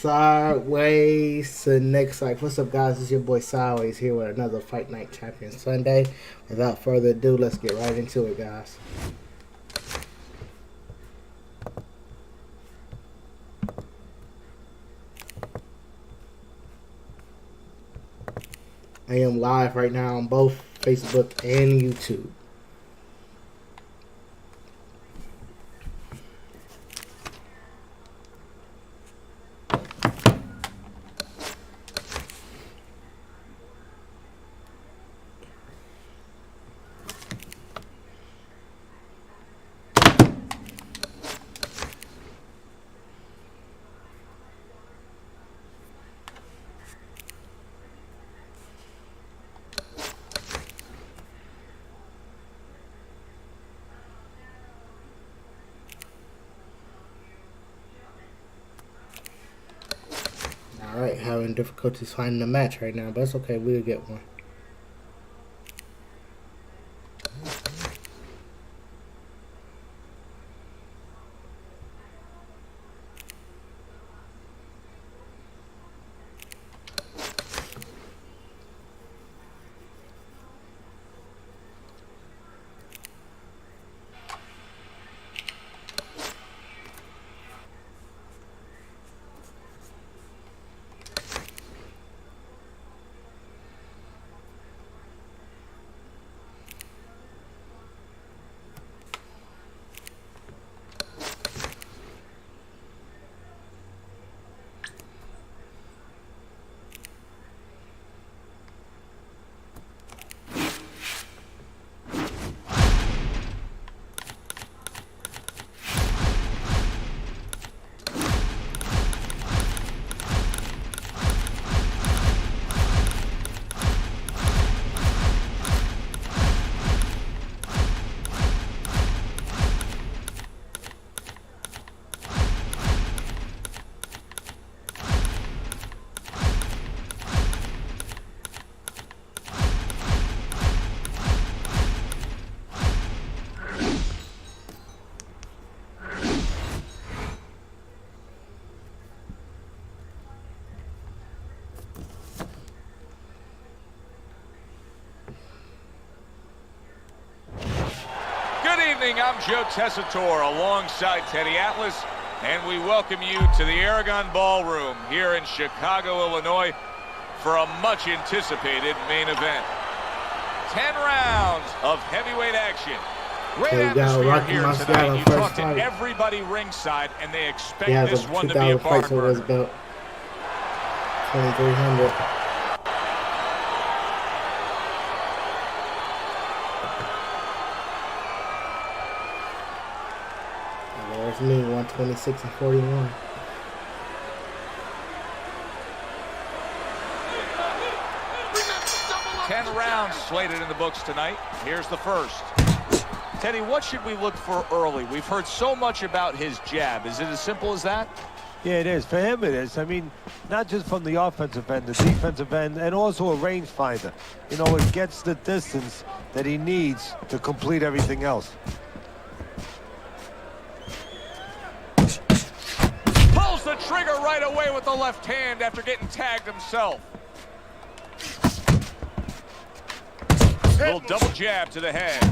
Sideways to next life. What's up, guys? It's your boy Sideways here with another Fight Night Champions Sunday. Without further ado, let's get right into it, guys. I am live right now on both Facebook and YouTube. Alright, having difficulties finding a match right now, but it's okay, we'll get one. I'm Joe Tessitore alongside Teddy Atlas, and we welcome you to the Aragon Ballroom here in Chicago, Illinois for a much anticipated main event. 10 rounds of heavyweight action. Great atmosphere here tonight. You talk to everybody ringside and they expect this one to be a barn burner. 2,300. There's me, 126 and 41. Ten rounds slated in the books tonight. Here's the first. Teddy, what should we look for early? We've heard so much about his jab. Is it as simple as that? Yeah, it is. For him, it is. I mean, not just from the offensive end, the defensive end, and also a rangefinder. You know, it gets the distance that he needs to complete everything else. The trigger right away with the left hand after getting tagged himself. Little double jab to the head.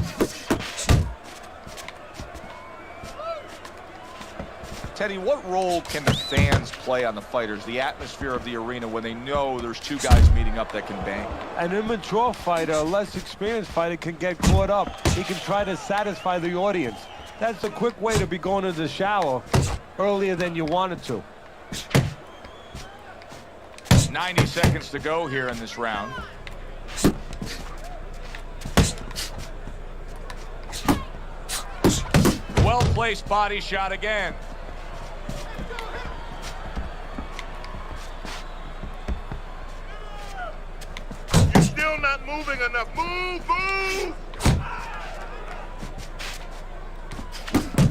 Teddy, what role can the fans play on the fighters, the atmosphere of the arena when they know there's two guys meeting up that can bang? An immature fighter, a less experienced fighter can get caught up. He can try to satisfy the audience. That's a quick way to be going to the shower earlier than you wanted to. 90 seconds to go here in this round. Well-placed body shot again. You're still not moving enough. Move!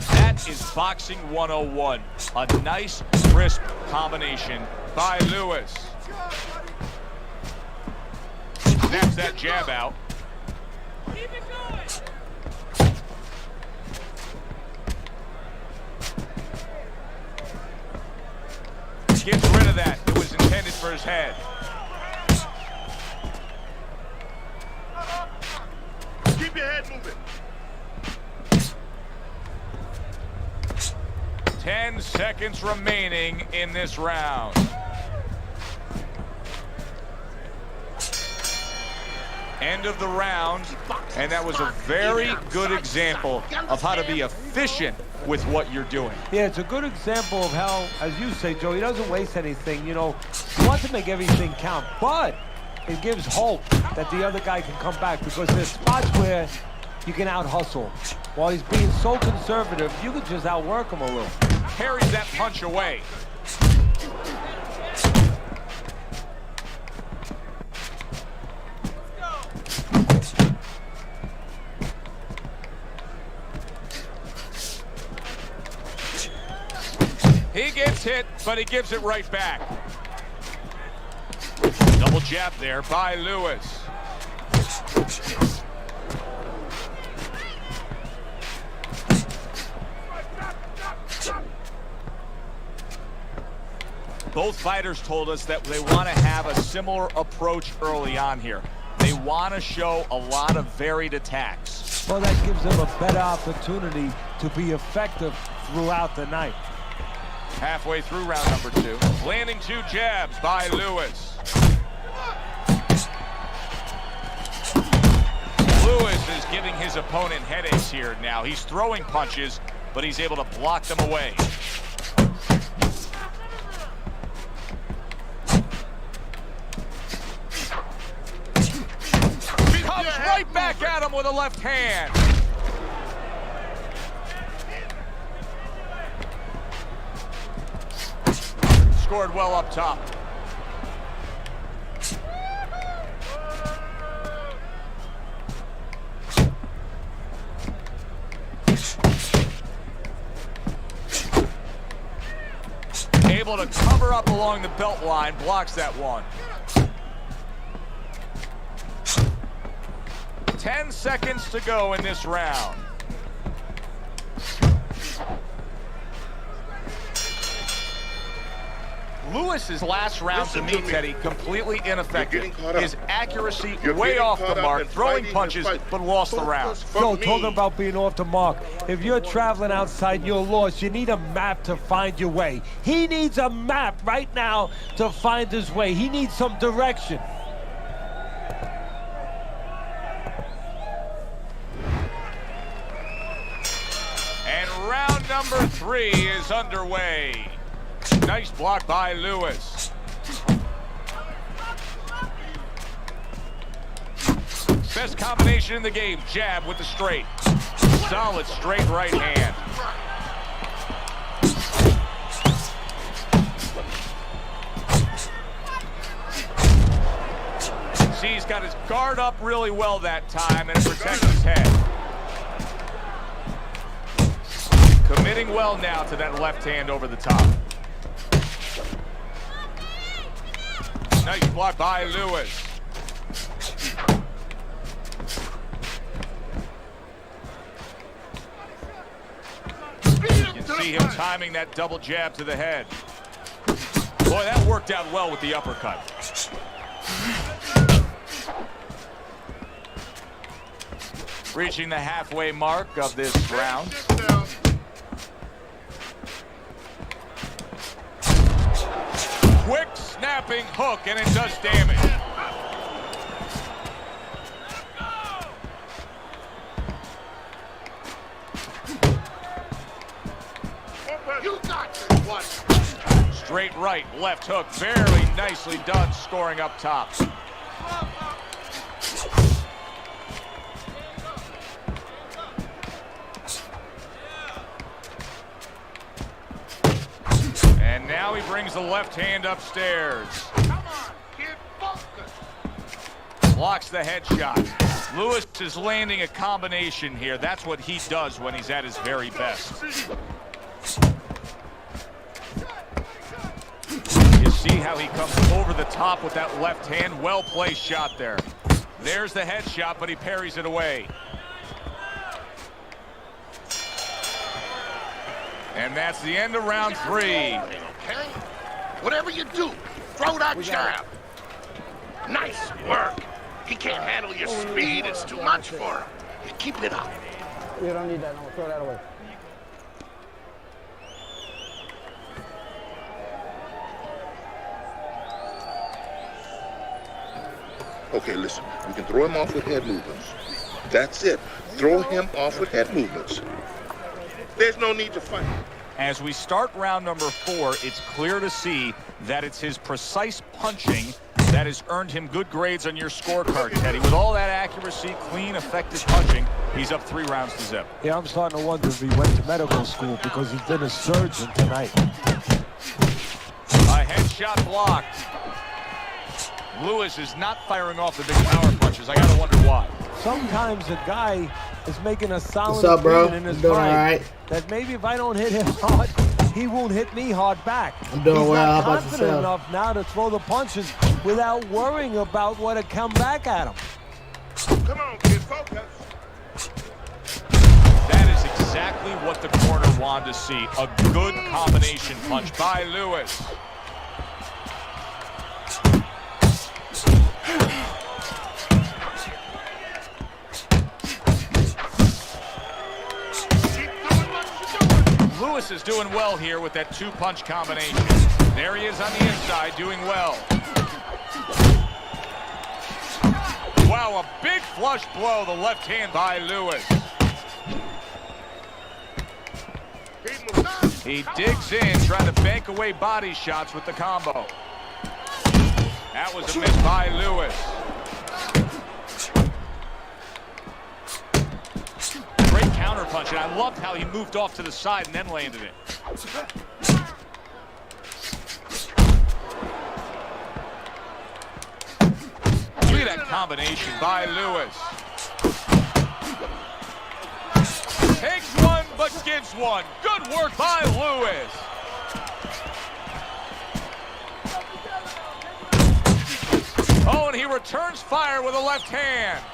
That is boxing 101. A nice, crisp combination by Lewis. Snaps that jab out. Keep it going. gets rid of that. It was intended for his head. Keep your head moving. 10 seconds remaining in this round. End of the round, and that was a very good example of how to be efficient with what you're doing. Yeah, it's a good example of how, as you say, Joe, he doesn't waste anything. You know, he wants to make everything count, but it gives hope that the other guy can come back, because there's spots where you can out-hustle. While he's being so conservative, you could just outwork him a little. Parries that punch away. He gets hit, but he gives it right back. Double jab there by Lewis. Both fighters told us that they want to have a similar approach early on here. They want to show a lot of varied attacks. Well, that gives them a better opportunity to be effective throughout the night. Halfway through round number 2. Landing 2 jabs by Lewis. Lewis is giving his opponent headaches here now. He's throwing punches, but he's able to block them away. Comes right back at him with a left hand. Scored well up top. Able to cover up along the belt line, blocks that one. 10 seconds to go in this round. Lewis's last round to me, Teddy, completely ineffective. His accuracy way off the mark, throwing punches, but lost the round. So, talking about being off the mark, if you're traveling outside and you're lost, you need a map to find your way. He needs a map right now to find his way. He needs some direction. And round number 3 is underway. Nice block by Lewis. Best combination in the game, jab with the straight. Solid straight right hand. See, he's got his guard up really well that time, and it protects his head. Committing well now to that left hand over the top. Nice block by Lewis. You can see him timing that double jab to the head. Boy, that worked out well with the uppercut. Reaching the halfway mark of this round. Quick snapping hook, and it does damage. You got this one. Straight right, left hook, very nicely done, scoring up top. And now he brings the left hand upstairs. Come on, kid, focus. Blocks the headshot. Lewis is landing a combination here. That's what he does when he's at his very best. You see how he comes over the top with that left hand. Well-placed shot there. There's the headshot, but he parries it away. And that's the end of round 3. Whatever you do, throw that jab. Nice work. He can't handle your speed. It's too much for him. Keep it up. You don't need that. No, throw that away. Okay, listen. You can throw him off with head movements. That's it. Throw him off with head movements. There's no need to fight. As we start round number 4, it's clear to see that it's his precise punching that has earned him good grades on your scorecard, Teddy. With all that accuracy, clean, effective punching, he's up 3 rounds to 0. Yeah, I'm starting to wonder if he went to medical school because he's been a surgeon tonight. A headshot blocked. Lewis is not firing off the big power punches. I gotta wonder why. Sometimes a guy is making a solid What's up, bro? in his Doing mind all right? that maybe if I don't hit him hard, he won't hit me hard back. I'm doing He's well. not How about confident yourself? enough now to throw the punches without worrying about what to come back at him. Come on, kid, focus. That is exactly what the corner wanted to see. A good combination punch by Lewis. Lewis is doing well here with that 2-punch combination. There he is on the inside, doing well. Wow, a big flush blow, the left hand by Lewis. He digs in, trying to bank away body shots with the combo. That was a miss by Lewis. Great counter punch, and I loved how he moved off to the side and then landed it. Look at that combination by Lewis. Takes one, but gives one. Good work by Lewis. Oh, and he returns fire with a left hand.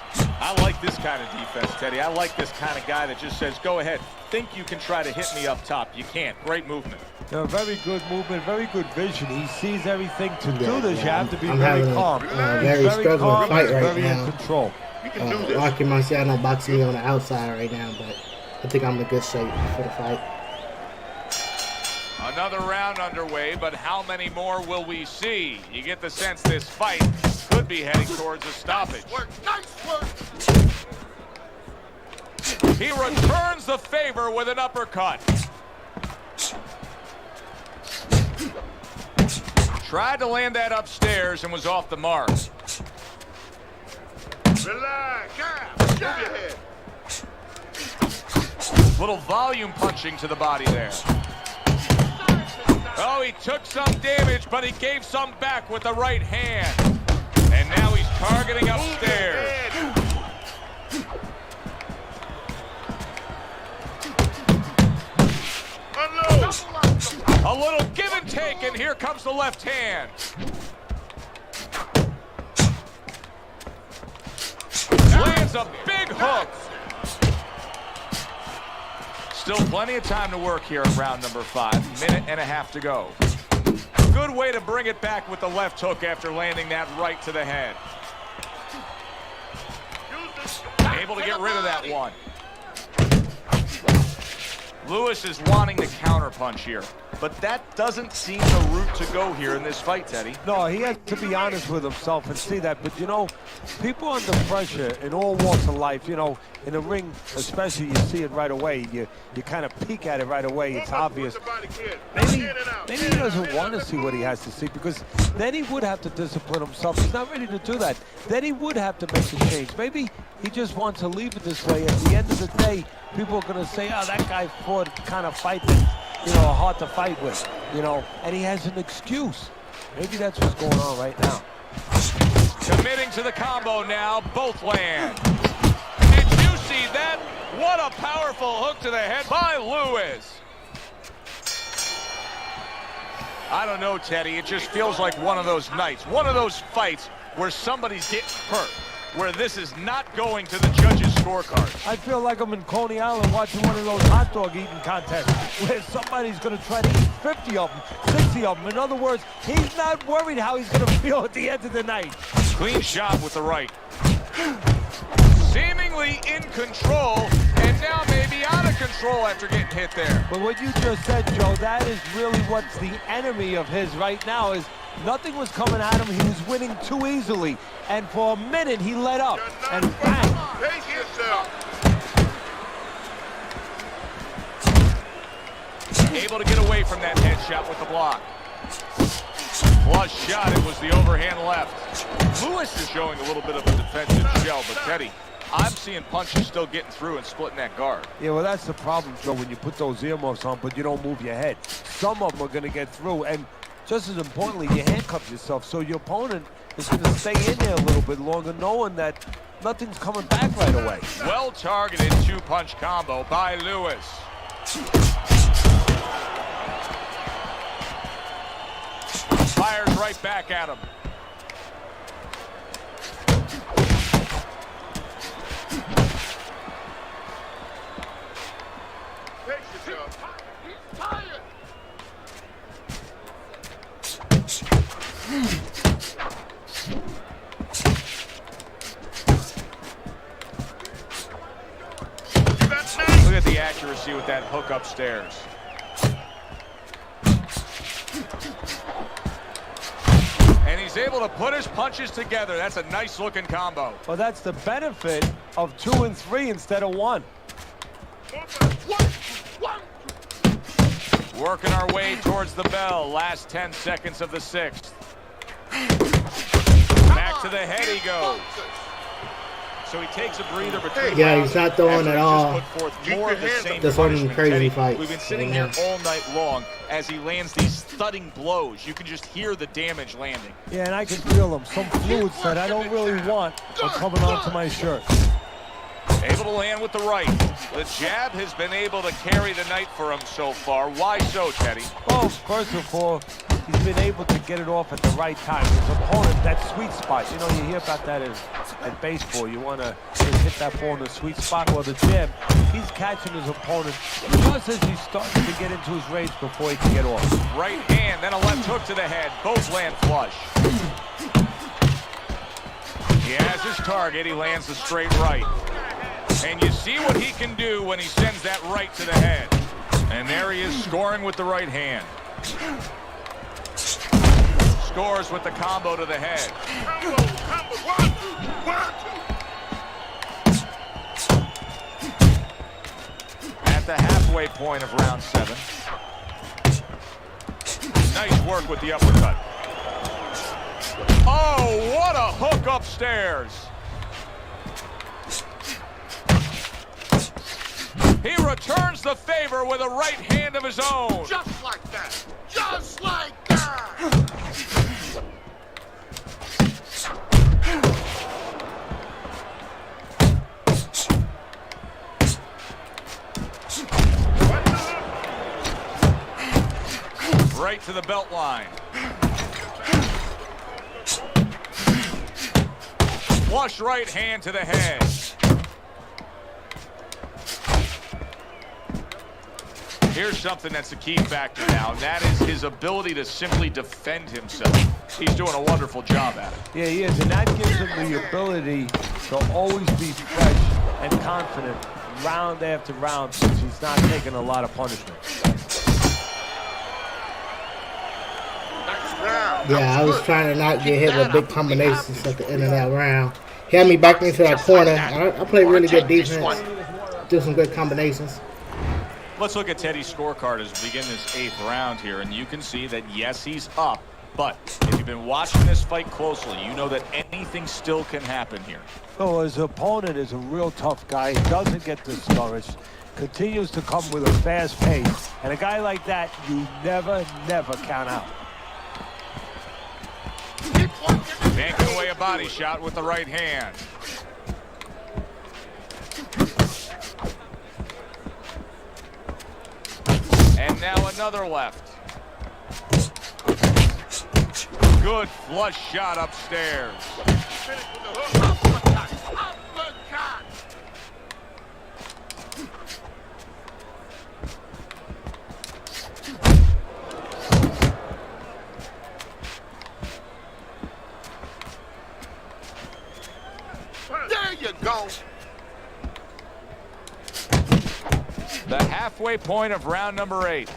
I like this kind of defense, Teddy. I like this kind of guy that just says, go ahead, think you can try to hit me up top. You can't. Great movement. Yeah, very good movement, very good vision. He sees everything. To do this, you have to be I'm very having calm. very struggling calm, fight right very now. in control. You can do this. Rocky Marciano boxing me on the outside right now, but I think I'm in good shape for the fight. Another round underway, but how many more will we see? You get the sense this fight could be heading towards a stoppage. Nice work. He returns the favor with an uppercut. Tried to land that upstairs and was off the mark. Relax. Move your head. Little volume punching to the body there. Oh, he took some damage, but he gave some back with the right hand. And now he's targeting upstairs. Unload. A little give and take, and here comes the left hand. Lands a big hook. Still plenty of time to work here in round number 5. Minute and a half to go. Good way to bring it back with the left hook after landing that right to the head. Able to get rid of that one. Lewis is wanting the counter punch here, but that doesn't seem the route to go here in this fight, Teddy. No, he has to be honest with himself and see that. But, you know, people under pressure in all walks of life, you know, in the ring especially, you see it right away. You kind of peek at it right away. It's obvious. Maybe he doesn't want to see what he has to see, because then he would have to discipline himself. He's not ready to do that. Then he would have to make a change. Maybe he just wants to leave it this way. At the end of the day, people are going to say, oh, that guy fought the kind of fight that, you know, hard to fight with, you know, and he has an excuse. Maybe that's what's going on right now. Committing to the combo now, both land. Did you see that? What a powerful hook to the head by Lewis. I don't know, Teddy, it just feels like one of those nights, one of those fights where somebody's getting hurt, where this is not going to the judges' scorecard. I feel like I'm in Coney Island watching one of those hot dog eating contests where somebody's going to try to eat 50 of them, 60 of them. In other words, he's not worried how he's going to feel at the end of the night. Clean shot with the right. Seemingly in control, and now maybe out of control after getting hit there. But what you just said, Joe, that is really what's the enemy of his right now is nothing was coming at him. He was winning too easily. And for a minute, he let up. And bang. Pace yourself. Able to get away from that headshot with the block. Flush shot, it was the overhand left. Lewis is showing a little bit of a defensive shell, but Teddy, I'm seeing punches still getting through and splitting that guard. Yeah, well, that's the problem, Joe, when you put those earmuffs on, but you don't move your head. Some of them are going to get through, and just as importantly, you handcuff yourself, so your opponent is going to stay in there a little bit longer, knowing that nothing's coming back right away. Well-targeted two-punch combo by Lewis. Fires right back at him. Pace yourself. He's tired. Look at the accuracy with that hook upstairs. And he's able to put his punches together. That's a nice looking combo. Well, that's the benefit of 2 and 3 instead of 1. Working our way towards the bell. Last 10 seconds of the 6th. Back to the head he goes. So he takes a breather between Yeah, he's not throwing at all. Put forth more of the same That's one of them punishment, crazy Teddy. fights. We've been sitting here all night long as he lands these thudding blows. You can just hear the damage landing. Yeah, and I can feel them. Some fluids that I don't really want are coming onto my shirt. Able to land with the right. The jab has been able to carry the night for him so far. Why so, Teddy? Well, first of all, he's been able to get it off at the right time. His opponent, that sweet spot. You know, you hear about that at baseball. You want to hit that ball in the sweet spot. Well, the jab, he's catching his opponent just as he's starting to get into his range before he can get off. Right hand, then a left hook to the head. Both land flush. He has his target. He lands the straight right. And you see what he can do when he sends that right to the head. And there he is scoring with the right hand. Scores with the combo to the head. Combo, 1, 2, 1, 2. At the halfway point of round 7. Nice work with the uppercut. Oh, what a hook upstairs. He returns the favor with a right hand of his own. Just like that. Just like that. Right to the belt line. Flush right hand to the head. Here's something that's a key factor now, and that is his ability to simply defend himself. He's doing a wonderful job at it. Yeah, he is, and that gives him the ability to always be fresh and confident round after round since he's not taking a lot of punishment. Yeah, I was trying to not get hit with big combinations at the end of that round. He had me back into that corner. I played really good defense. Do some good combinations. Let's look at Teddy's scorecard as we begin this 8th round here, and you can see that, yes, he's up. But if you've been watching this fight closely, you know that anything still can happen here. So his opponent is a real tough guy. He doesn't get discouraged. Continues to come with a fast pace. And a guy like that, you never, never count out. Banking away a body shot with the right hand. And now another left. Good flush shot upstairs. you go. The halfway point of round number 8.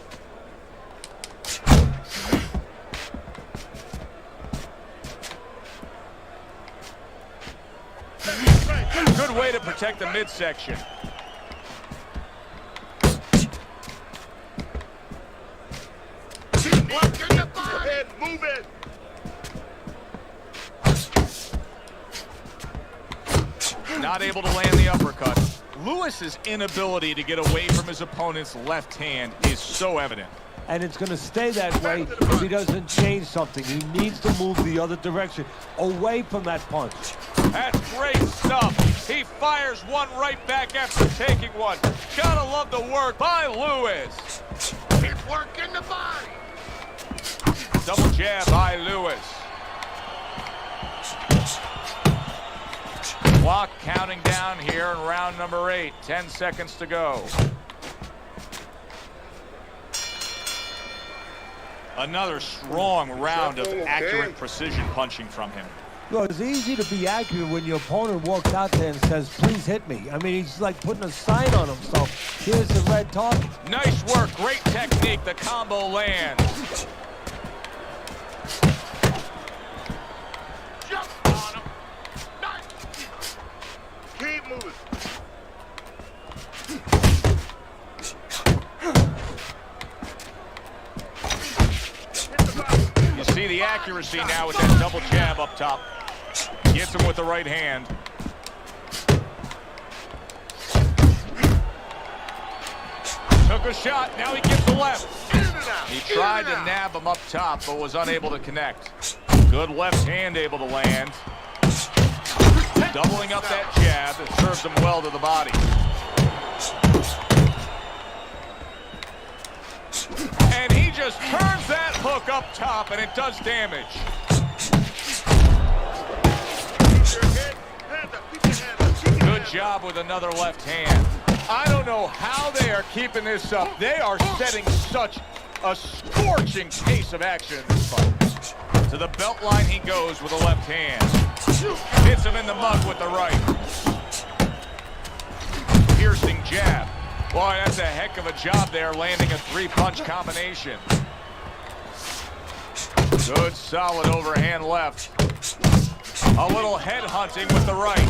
Good way to protect the midsection. Keep working the body. Head, move it. Not able to land the uppercut. Lewis's inability to get away from his opponent's left hand is so evident. And it's going to stay that way if he doesn't change something. He needs to move the other direction, away from that punch. That's great stuff. He fires one right back after taking one. Gotta love the work by Lewis. Keep working the body. Double jab by Lewis. Clock counting down here in round number 8. 10 seconds to go. Another strong round of accurate precision punching from him. Well, it's easy to be accurate when your opponent walks out there and says, please hit me. I mean, he's like putting a sign on himself. Here's the red target. Nice work, great technique. The combo lands. Jump on him. Nice. Keep moving. You see the accuracy now with that double jab up top. Gets him with the right hand. Took a shot, now he gets the left. He tried to nab him up top, but was unable to connect. Good left hand able to land. Doubling up that jab, it serves him well to the body. And he just turns that hook up top, and it does damage. Good job with another left hand. I don't know how they are keeping this up. They are setting such a scorching pace of action in this fight. To the belt line he goes with a left hand. Hits him in the mug with the right. Piercing jab. Boy, that's a heck of a job there, landing a 3-punch combination. Good, solid overhand left. A little head hunting with the right.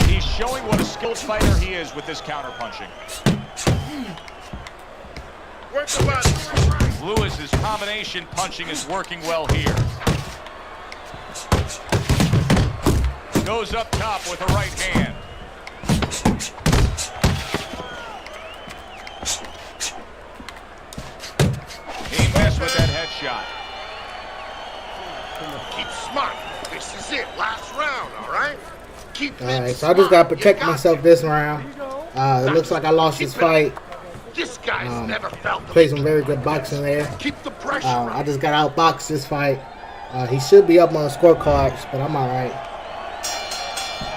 He's showing what a skilled fighter he is with this counterpunching. Work the body. Lewis's combination punching is working well here. Goes up top with the right hand. He missed with that headshot. Keep smart. This is it. Last round, all right? Keep All right, so I just got to protect myself this round. It looks like I lost this fight. This guy's never felt Played some very good boxing there. Keep the pressure I just got outboxed this fight. He should be up on the scorecards, but I'm all right.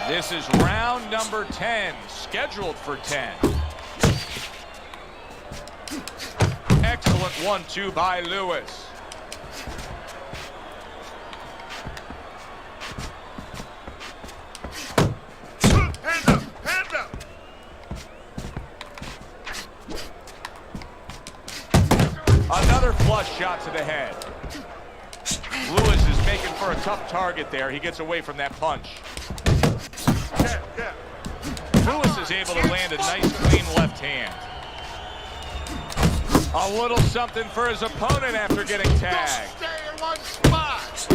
This is round number 10, scheduled for 10. Excellent 1-2 by Lewis. Hands up, hands up. Another flush shot to the head. Lewis is making for a tough target there. He gets away from that punch. Lewis is able to land a nice, clean left hand. A little something for his opponent after getting tagged. Stay in one spot.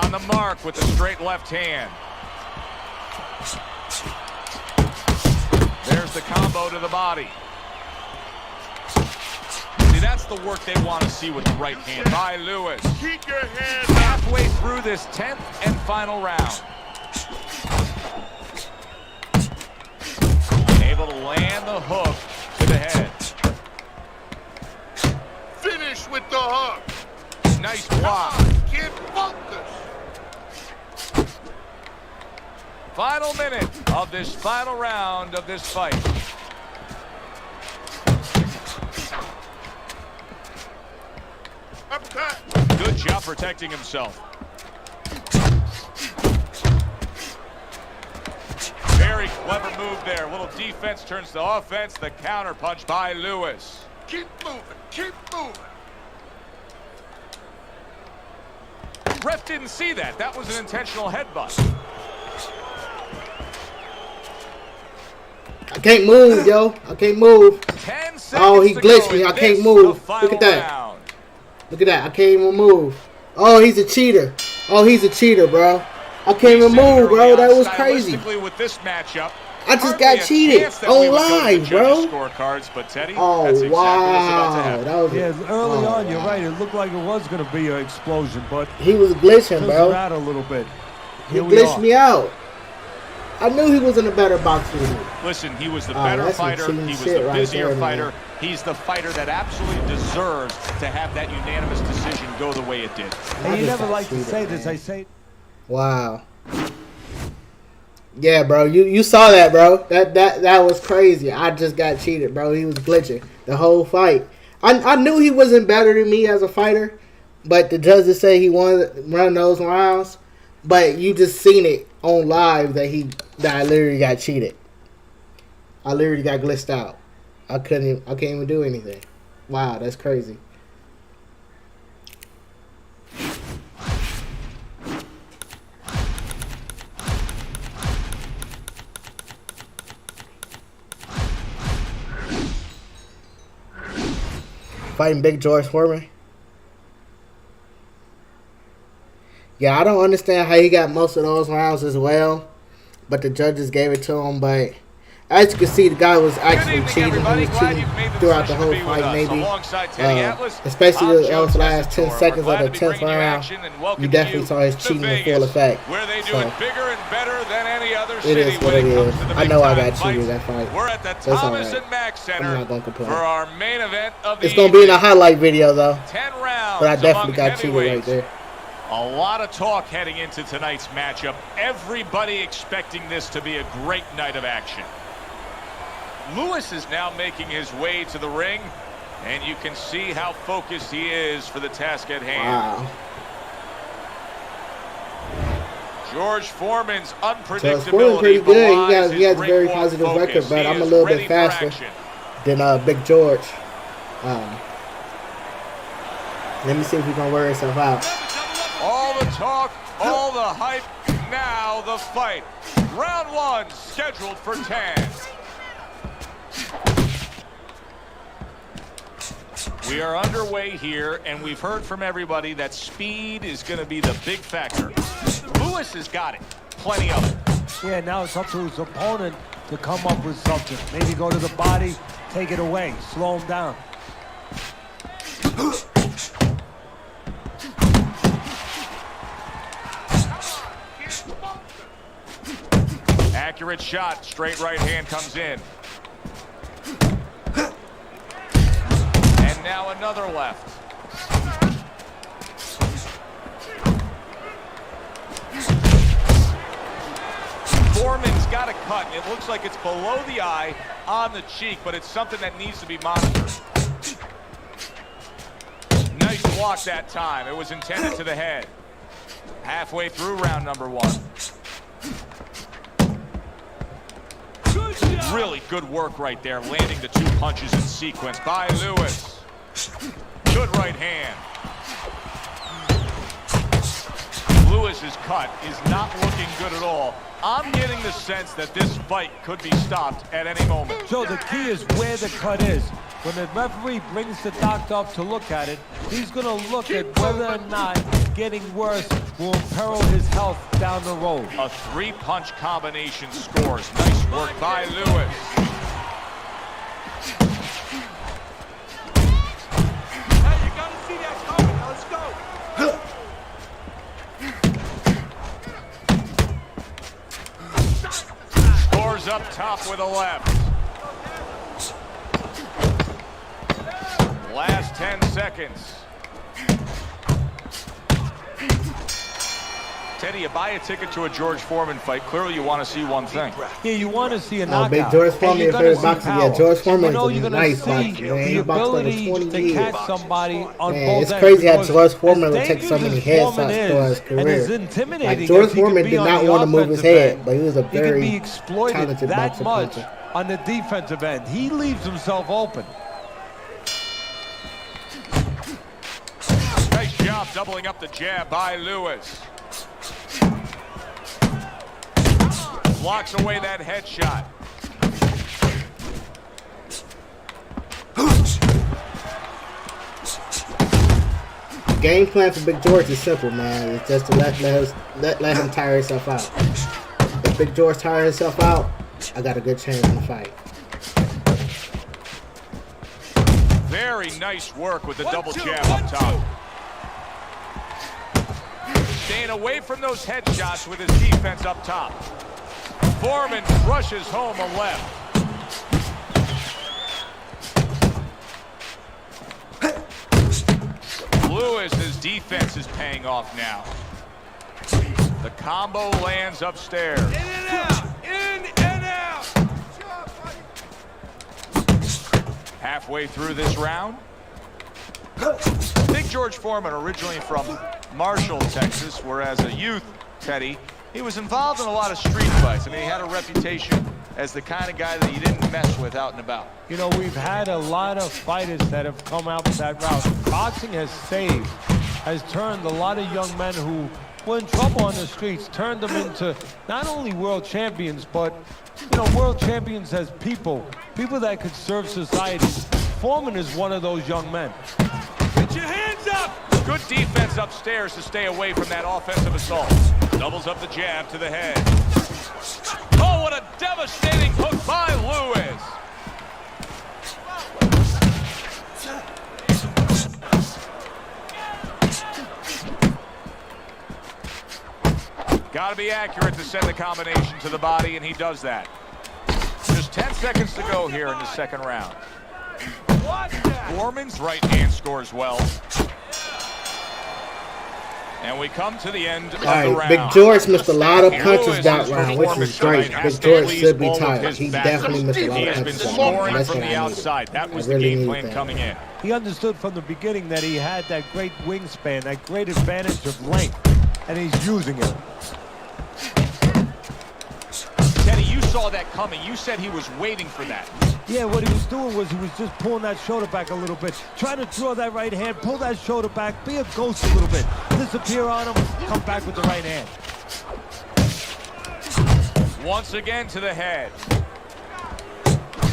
On the mark with the straight left hand. There's the combo to the body. See, that's the work they want to see with the right hand by Lewis. Keep your hand Halfway through this 10th and final round. Able to land the hook to the head. Finish with the hook. Nice block. Kid, focus. Final minute of this final round of this fight. protecting himself. Very clever move there. A little defense turns to offense. The counter punch by Lewis. Keep moving. Keep moving. Ref didn't see that. That was an intentional headbutt. I can't move, yo. I can't move. 10 seconds Oh, he to glitched go me. in I can't this, move. the final Look at that. round. Look at that. I can't even move. Oh, he's a cheater. Oh, he's a cheater, bro. I can't even We said move, bro. early That on, was crazy. stylistically with this matchup, I just hardly got a cheated chance that we on would go to the live, judges' bro. Scorecards, but Teddy, Oh, that's exactly what's about to wow. happen. That was Yeah, early on, you're wow. right. It looked like it was going to be an explosion, but He was glitching, filtered bro. out a little bit. He Here we glitched are. me out. I knew he was in a better boxer than me. Listen, he was the Oh, better that's some fighter. cheating He was shit the right busier there, man. fighter. He's the fighter that absolutely deserves to have that unanimous decision go the way it did. And you just never got like to cheated, say this. man. I say Wow. Yeah, bro. You saw that, bro. That was crazy. I just got cheated, bro. He was glitching the whole fight. I knew he wasn't better than me as a fighter, but the judges say he won run those rounds. But you just seen it on live that I literally got cheated. I literally got glitched out. I can't even do anything. Wow, that's crazy. Fighting big George Foreman. Yeah, I don't understand how he got most of those rounds as well, but the judges gave it to him. But as you can see, the guy was actually cheating. He was cheating throughout the whole fight, maybe. Especially those last 10 seconds of the 10th round. You definitely saw his cheating in full effect. Where they do So, it bigger and better than any other it city is what when it comes is. to the I know I big-time got cheated fights. that fight. We're at the That's Thomas alright. and Mack Center I'm not gonna complain. for our main event of the It's going to be in a evening. highlight video, though. 10 rounds But I definitely among got cheated right heavyweights. there. A lot of talk heading into tonight's matchup. Everybody expecting this to be a great night of action. Lewis is now making his way to the ring, and you can see how focused he is for the task at hand. Wow. George Foreman's Foreman's unpredictability pretty good. belies He has his a very ringwalk positive record, focus. but He I'm a is little ready bit for faster action. than Big George. Let me see if we can wear himself out. All the talk, all the hype, now the fight. Round one scheduled for 10. We are underway here, and we've heard from everybody that speed is going to be the big factor. Lewis has got it. Plenty of it. yeah, now it's up to his opponent to come up with something. Maybe go to the body, take it away, slow him down. Accurate shot. Straight right hand comes in. And now another left. Foreman's got a cut. It looks like it's below the eye on the cheek, but it's something that needs to be monitored. Nice block that time. It was intended to the head. Halfway through round number one. Really good work right there, landing the two punches in sequence by Lewis. Good right hand. Lewis's cut is not looking good at all. I'm getting the sense that this fight could be stopped at any moment. So the key is where the cut is. When the referee brings the doctor up to look at it, he's going to look at whether or not getting worse will imperil his health down the road. A three-punch combination scores. Nice work by Lewis. Hey, you gotta see that coming. Now let's go. Scores up top with a left. Last 10 seconds. Teddy, you buy a ticket to a George Foreman fight. Clearly, you want to see one thing. Yeah, you want to see a knockout. Big George Foreman, your favorite boxer. Yeah, George Foreman you is a you're nice gonna see boxer, man. the He boxed over ability 20 to years. catch somebody on Man, both it's ends, crazy how because George Foreman as would take so dangerous many as Foreman headshots for his is, and career. as intimidating Like, George as he can Foreman be did on not the want to move his offensive head, end, but he was a he can very be exploited talented that boxer much puncher. on the defensive end. He leaves himself open. Nice job doubling up the jab by Lewis. Blocks away that headshot. Game plan for Big George is simple, man. It's just to let him tire himself out. If Big George tires himself out, I got a good chance in the fight. Very nice work with the double jab up top. Staying away from those headshots with his defense up top. Foreman rushes home a left. Lewis's defense is paying off now. The combo lands upstairs. In and out. In and out. Halfway through this round. Big George Foreman, originally from Marshall, Texas, where as a youth, Teddy, he was involved in a lot of street fights. I mean, he had a reputation as the kind of guy that you didn't mess with out and about. You know, we've had a lot of fighters that have come out with that route. Boxing has saved, has turned a lot of young men who were in trouble on the streets, turned them into not only world champions, but, you know, world champions as people that could serve society. Foreman is one of those young men. Get your hands up. Good defense upstairs to stay away from that offensive assault. Doubles up the jab to the head. Oh, what a devastating hook by Lewis. Got to be accurate to send the combination to the body, and he does that. Just 10 seconds to go here in the second round. Foreman's right hand scores well. And we come to the end of the round. Big George missed a lot of punches that round, which is great. Big George should be tired. He definitely missed a lot He of has been punches. scoring from the outside. That was the game plan coming in. He understood from the beginning that he had that great wingspan, that great advantage of length, and he's using it. Teddy, you saw that coming. You said he was waiting for that. Yeah, what he was doing was he was just pulling that shoulder back a little bit, trying to draw that right hand, pull that shoulder back, be a ghost a little bit, disappear on him, come back with the right hand. Once again to the head.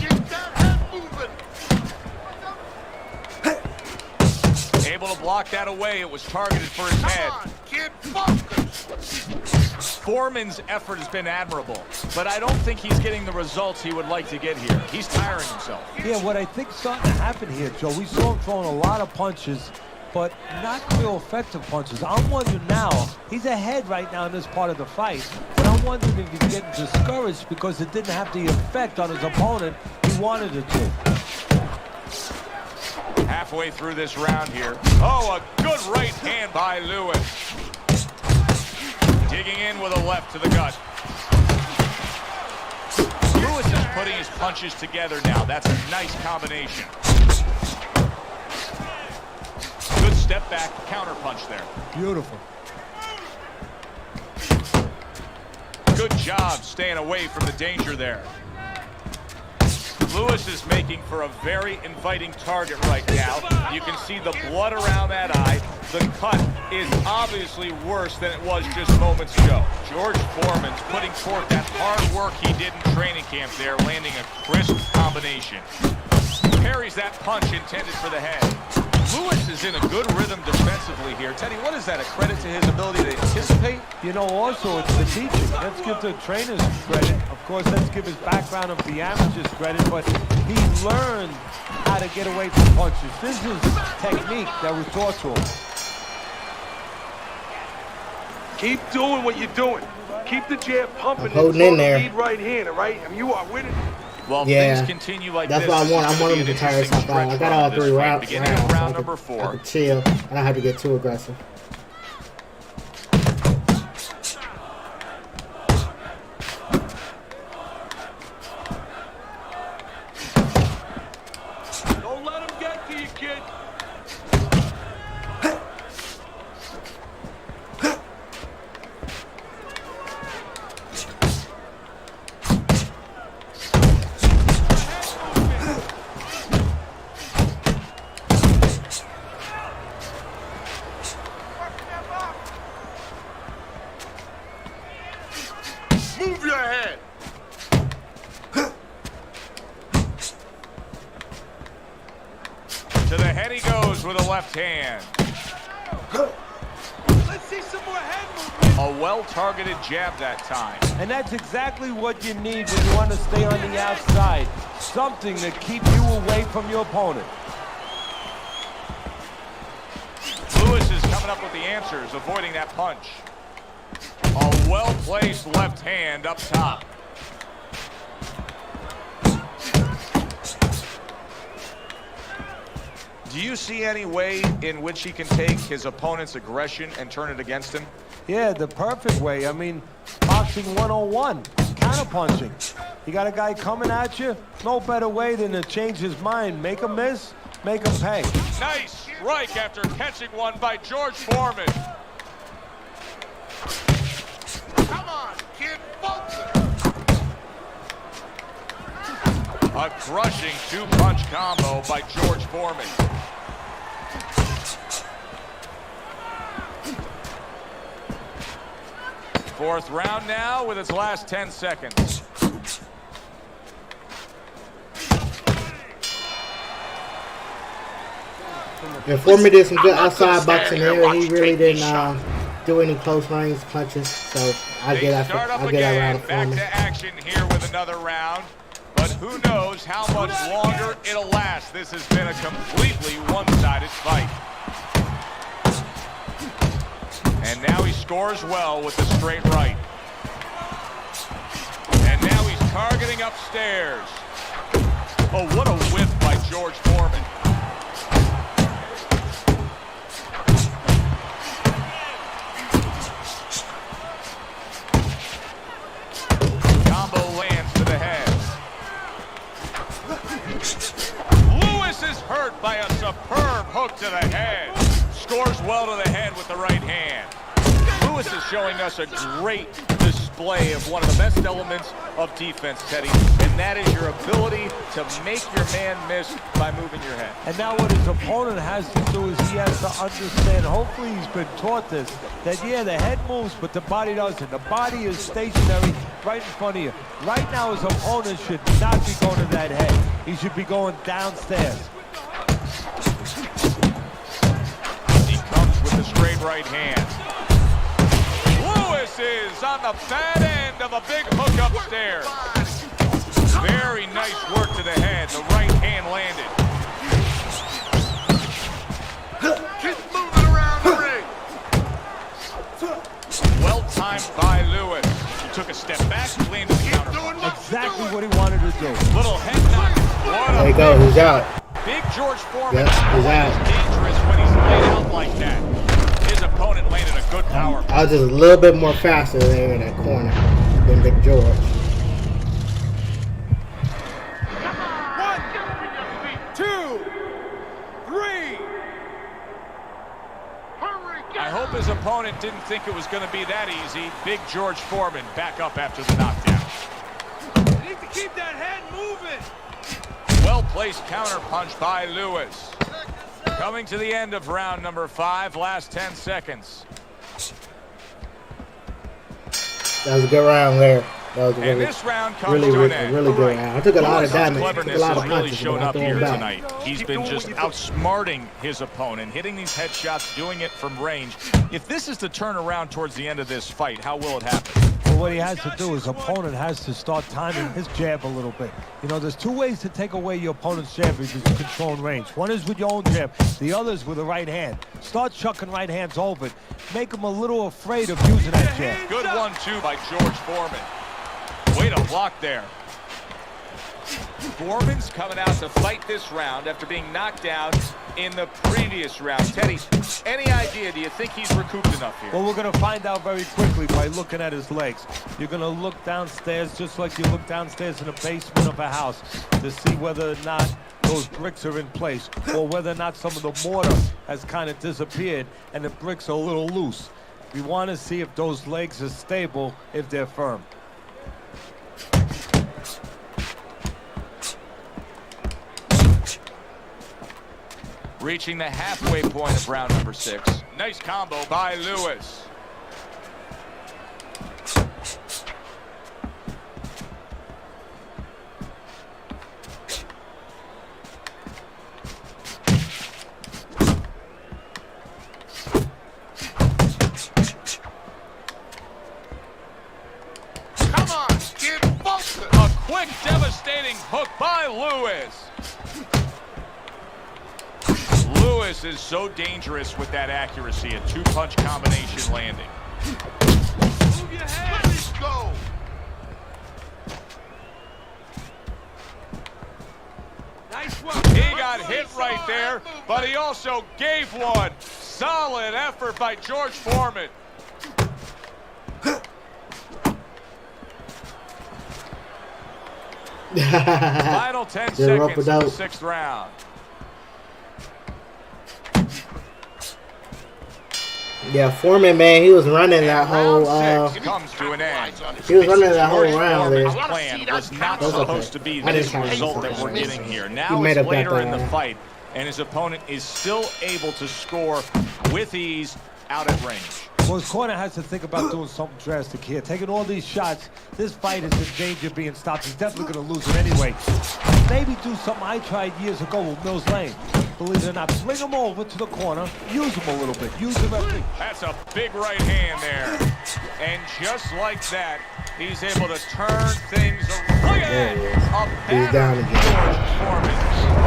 Get that head moving. Able to block that away. It was targeted for his head. Come on, kid, focus. Foreman's effort has been admirable, but I don't think he's getting the results he would like to get here. He's tiring himself. Yeah, what I think's starting to happen here, Joe, we saw him throwing a lot of punches, but not real effective punches. I'm wondering now, he's ahead right now in this part of the fight, but I'm wondering if he's getting discouraged because it didn't have the effect on his opponent he wanted it to. Halfway through this round here. Oh, a good right hand by Lewis. Digging in with a left to the gut. Lewis is putting his punches together now. That's a nice combination. Good step back counter punch there. Beautiful. Good job staying away from the danger there. Lewis is making for a very inviting target right now. You can see the blood around that eye. The cut is obviously worse than it was just moments ago. George Foreman's putting forth that hard work he did in training camp there, landing a crisp combination. Parries that punch intended for the head. Lewis is in a good rhythm defensively here. Teddy, what is that, a credit to his ability to anticipate? You know, also, it's the teaching. Let's give the trainers credit. Of course, let's give his background of the amateurs credit, but he learned how to get away from punches. This is technique that was taught to him. Keep doing what you're doing. Keep the jab pumping. Holding in there. Lead right hand, all right? I mean, you are winning. Well, Yeah, things continue like that's this. what I want. I want him to It's tire gonna be an himself out. I interesting got all stretch 3 run of rounds. this fight. Beginning of round number I 4. could chill. I don't have to get too aggressive. kid. Move your head. To the head he goes with a left hand. Let's see some more head movement. A well-targeted jab that time. And that's exactly what you need when you want to stay on the outside. Something to keep you away from your opponent. Lewis is coming up with the answers, avoiding that punch. A well-placed left hand up top. Do you see any way in which he can take his opponent's aggression and turn it against him? Yeah, the perfect way. I mean, boxing 101, counterpunching. You got a guy coming at you, no better way than to change his mind. Make him miss, make him pay. Nice strike after catching one by George Foreman. Come on, kid, focus. A crushing two-punch combo by George Foreman. Fourth round now with its last 10 seconds. Yeah, Foreman did some good outside boxing there. He really didn't do any close range punches, so I get that round of Back Foreman. to action here with another round. But who knows how much longer it'll last. This has been a completely one-sided fight. And now he scores well with the straight right. And now he's targeting upstairs. Oh, what a whiff by George Foreman. Combo lands to the head. Lewis is hurt by a superb hook to the head. Scores well to the head with the right hand. Lewis is showing us a great display of one of the best elements of defense, Teddy, and that is your ability to make your man miss by moving your head. And now what his opponent has to do is he has to understand, hopefully he's been taught this, that yeah, the head moves, but the body doesn't. The body is stationary right in front of you. Right now his opponent should not be going to that head. He should be going downstairs. He comes with the straight right hand. Lewis is on the bad end of a big hook upstairs. Very nice work to the head. The right hand landed. Keep moving around the ring. Well timed by Lewis. He took a step back, landed the counter. Exactly what he wanted to do. Little head knock. There you go, he's out. Big George Foreman Yep, he's out. is dangerous when he's laid out like that. His opponent landed a good power. I was just a little bit more faster there in that corner than Big George. 1, 2, 3. I hope his opponent didn't think it was going to be that easy. Big George Foreman back up after the knockdown. You need to keep that head moving. Well-placed counterpunch by Lewis. Coming to the end of round number 5, last 10 seconds. That was a good round there. That was a And really, this round comes really, to really, an end. really good round. I took a lot of damage. I took Cleverness a lot has of really punches, showed but I up threw here him back. tonight. He's been just outsmarting his opponent, hitting these headshots, doing it from range. If this is to turn around towards the end of this fight, how will it happen? Well, what he has to do, his opponent has to start timing his jab a little bit. You know, there's two ways to take away your opponent's jab if you're controlling range. One is with your own jab, the other is with the right hand. Start chucking right hands over it. Make him a little afraid of using that jab. Good 1-2 by George Foreman. Way to block there. Foreman's coming out to fight this round after being knocked down in the previous round. Teddy, any idea, do you think he's recouped enough here? Well, we're going to find out very quickly by looking at his legs. You're going to look downstairs just like you look downstairs in the basement of a house to see whether or not those bricks are in place, or whether or not some of the mortar has kind of disappeared and the bricks are a little loose. We want to see if those legs are stable, if they're firm. Reaching the halfway point of round number 6. Nice combo by Lewis. Come on, get focused. A quick, devastating hook by Lewis. Lewis is so dangerous with that accuracy, a two-punch combination landing. Move your head. Let it go. Nice work. He got hit right there, but he also gave one. Solid effort by George Foreman. Final 10 seconds of the 6th round. Yeah, Foreman, man, he was running that whole. Round 6 comes to an end. He was running that whole George round there. Foreman's plan was not That's supposed okay. to be I didn't this count result it. that we're getting here. He Now made it's up that later in the thing. fight, and his opponent is still able to score with ease out at range. Well, his corner has to think about doing something drastic here. Taking all these shots, this fight is in danger of being stopped. He's definitely going to lose it anyway. Maybe do something I tried years ago with Mills Lane. Believe it or not, fling him over to the corner, use him a little bit, use him at the... That's a big right hand there. And just like that, he's able to turn things around. Look at There he is. that. He's down again. George Foreman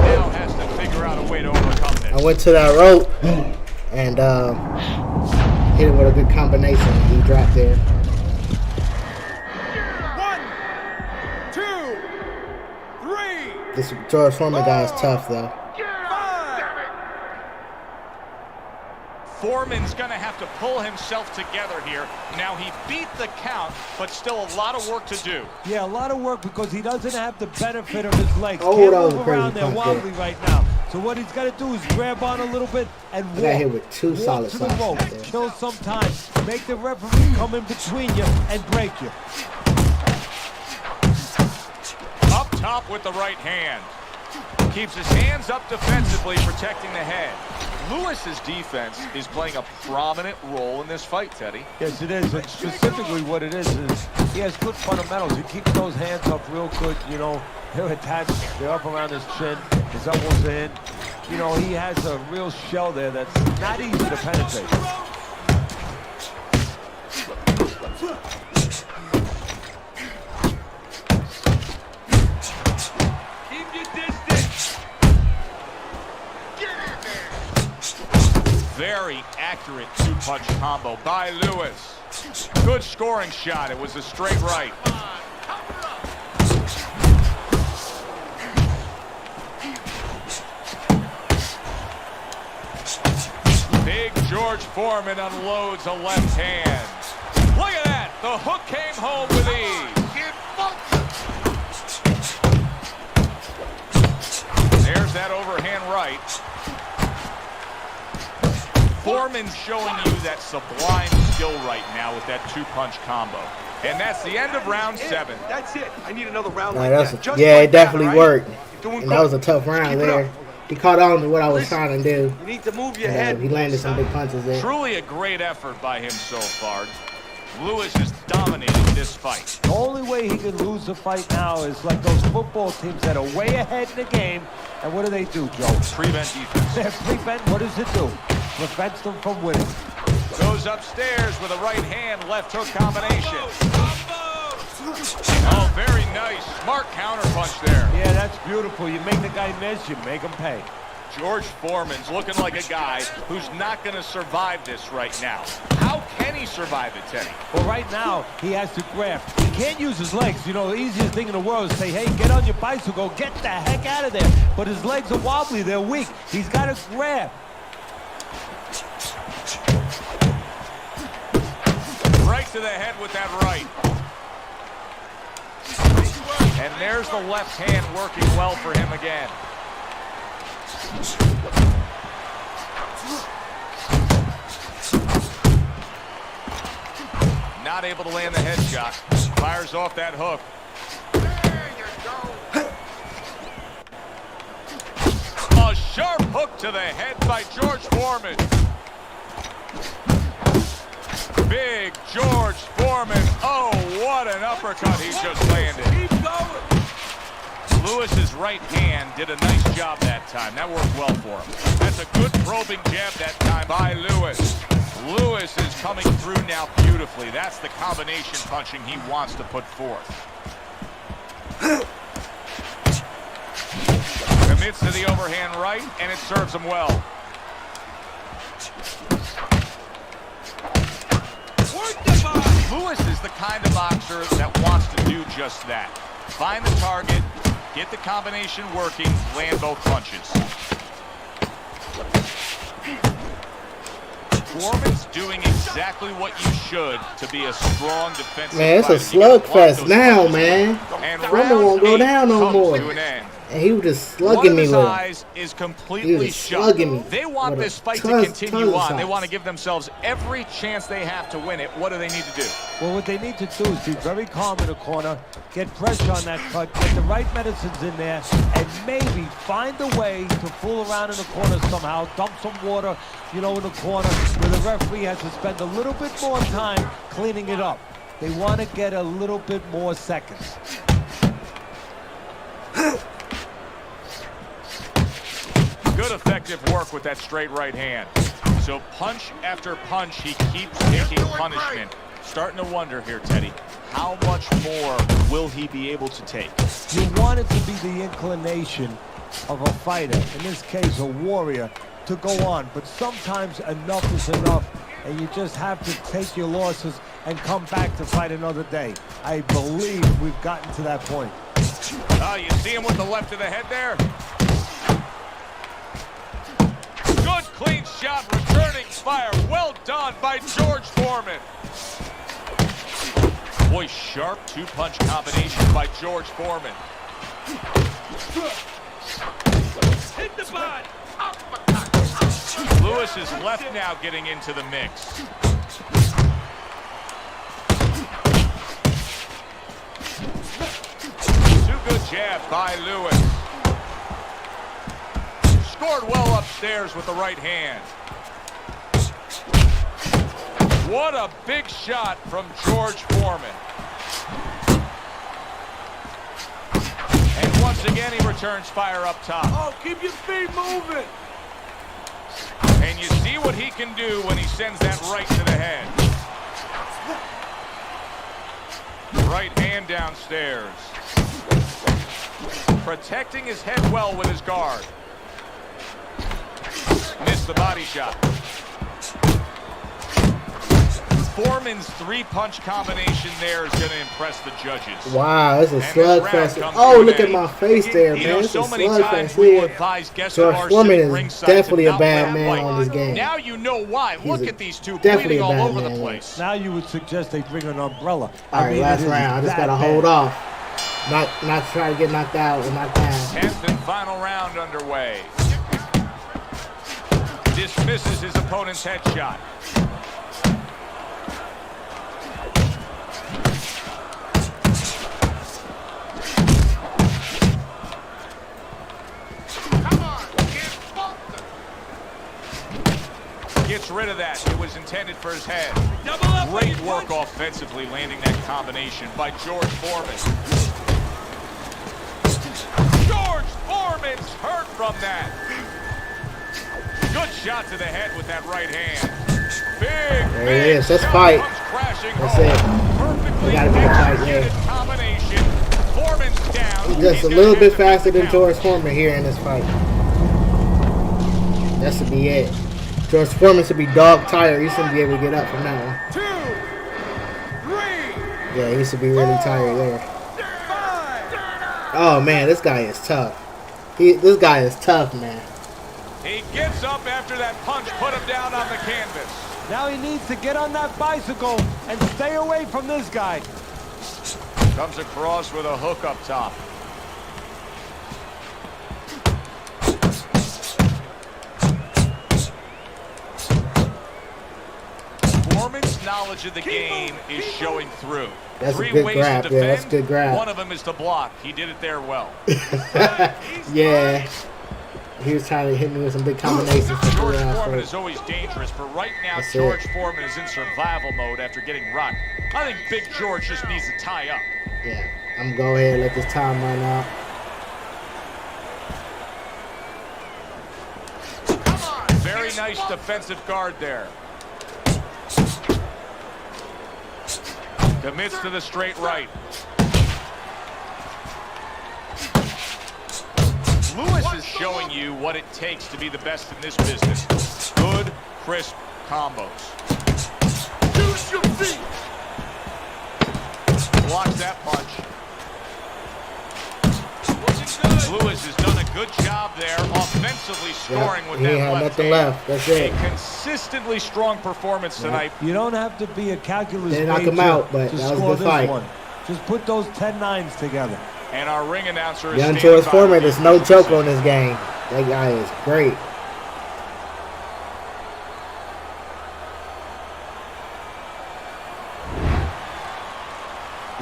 now has to figure out a way to overcome this. I went to that rope and hit it with a good combination. He dropped there. 1, 2, 3. This George Foreman guy is tough, though. Foreman's going to have to pull himself together here. Now, he beat the count, but still a lot of work to do. Yeah, a lot of work because he doesn't have the benefit of his legs. Oh, Can't that was move a crazy around there punch wobbly there. right now. So what he's got to do is grab on a little bit and walk. Got hit with two Walk solid to the shots rope. right there. Kill some time. Make the referee come in between you and break you. Up top with the right hand. Keeps his hands up defensively, protecting the head. Lewis's defense is playing a prominent role in this fight, Teddy. Yes, it is. And specifically what it is he has good fundamentals. He keeps those hands up real good, you know. They're attached. They're up around his chin. His elbows are in. You know, he has a real shell there that's not easy to penetrate. Keep your distance. Very accurate two-punch combo by Lewis. Good scoring shot. It was a straight right. Big George Foreman unloads a left hand. Look at that. The hook came home with ease. There's that overhand right. Foreman's showing you that sublime skill right now with that two-punch combo. And that's the end of round 7. That's it. I need another round Nah, like that's that. a, Just yeah, like it definitely that, all right? worked. You're doing And that was a good. tough Just round keep it there. up. He caught on to what I was trying to do. You need to move your And, head. he landed some big punches there. Truly a great effort by him so far. Lewis is dominating this fight. The only way he can lose the fight now is like those football teams that are way ahead in the game. And what do, Joe? Prevent defense. They prevent. What does it do? Prevents them from winning. Goes upstairs with a right hand, left hook combination. Oh, very nice. Smart counter punch there. Yeah, that's beautiful. You make the guy miss, you make him pay. George Foreman's looking like a guy who's not going to survive this right now. How can he survive it, Teddy? Well, right now, he has to grab. He can't use his legs. You know, the easiest thing in the world is say, hey, get on your bicycle, get the heck out of there. But his legs are wobbly, they're weak. He's got to grab. Right to the head with that right. And there's the left hand working well for him again. Not able to land the headshot. Fires off that hook. A sharp hook to the head by George Foreman. Big George Foreman. Oh, what an uppercut he just landed. Keep going. Lewis's right hand did a nice job that time. That worked well for him. That's a good probing jab that time by Lewis. Lewis is coming through now beautifully. That's the combination punching he wants to put forth. Commits to the overhand right, and it serves him well. Lewis is the kind of boxer that wants to do just that. Find the target, get the combination working, land both punches. Foreman's doing exactly what you should to be a strong defensive Man, it's a slugfest now, man. Foreman won't go down no more. And he was just slugging me with him. Eyes is completely He was slugging me. They want this fight to continue on. They want to give themselves every chance they have to win it. What do they need to do? Well, what they need to do is be very calm in the corner, get pressure on that cut, get the right medicines in there, and maybe find a way to fool around in the corner somehow, dump some water, you know, in the corner where the referee has to spend a little bit more time cleaning it up. They want to get a little bit more seconds. Good effective work with that straight right hand. So punch after punch, he keeps taking punishment. Starting to wonder here, Teddy, how much more will he be able to take? You want it to be the inclination of a fighter, in this case a warrior, to go on. But sometimes enough is enough, and you just have to take your losses and come back to fight another day. I believe we've gotten to that point. You see him with the left of the head there? Good clean shot, returning fire. Well done by George Foreman. Boy, sharp two-punch combination by George Foreman. Hit the body. Lewis is left now getting into the mix. Two good jabs by Lewis. Scored well upstairs with the right hand. What a big shot from George Foreman. And once again, he returns fire up top. Oh, keep your feet moving. And you see what he can do when he sends that right to the head. Right hand downstairs. Protecting his head well with his guard. Missed the body shot. Foreman's three-punch combination there is going to impress the judges. Wow, it's a slugfest. Oh, look at my face there, man. It's a slugfest here. George Foreman is definitely a bad man on this game. Now you know why. Look at these two definitely bleeding a all bad over the man. place. Now you would suggest they bring an umbrella. All right, last round. I just got to hold off. Not try to get knocked out or knocked down. 10th and final round underway. Dismisses his opponent's headshot. Gets rid of that. It was intended for his head. Great work offensively, landing that combination by George Foreman. George Foreman's hurt from that. Good shot to the head with that right hand. Big, there it is. Let's fight. That's it. We gotta make a fight here. Combination. Foreman's down. He's just a little bit faster than George Foreman here in this fight. That should be it. George Foreman should be dog tired. He shouldn't be able to get up from that one. 2, 3. Yeah, he should be really tired there. Oh man, this guy is tough. This guy is tough, man. He gets up after that punch, put him down on the canvas. Now he needs to get on that bicycle and stay away from this guy. Comes across with a hook up top. knowledge of the game is showing through. That's a 3 good ways grab. to defend. Yeah, that's a good grab. One of them is to block. He did it there well. Yeah. He was trying to hit me with some big combinations. George Foreman is always dangerous, but right now That's George it. Foreman is in survival mode after getting rocked. I think Big George just needs to tie up. Yeah. I'm going to go ahead and let this time run out. Very nice defensive guard there. Commits to the straight right. Lewis is showing you what it takes to be the best in this business. Good, crisp combos. Use your feet. Blocks that punch. Lewis has done a good job there offensively scoring with he that had left nothing hand. left. That's it. A consistently strong performance tonight. You don't have to be a calculus They knock major him out, but to that was a score good this fight. one. Just put those 10-9s together. And our ring announcer is Young standing George by. Foreman is no joke on this game. That guy is great.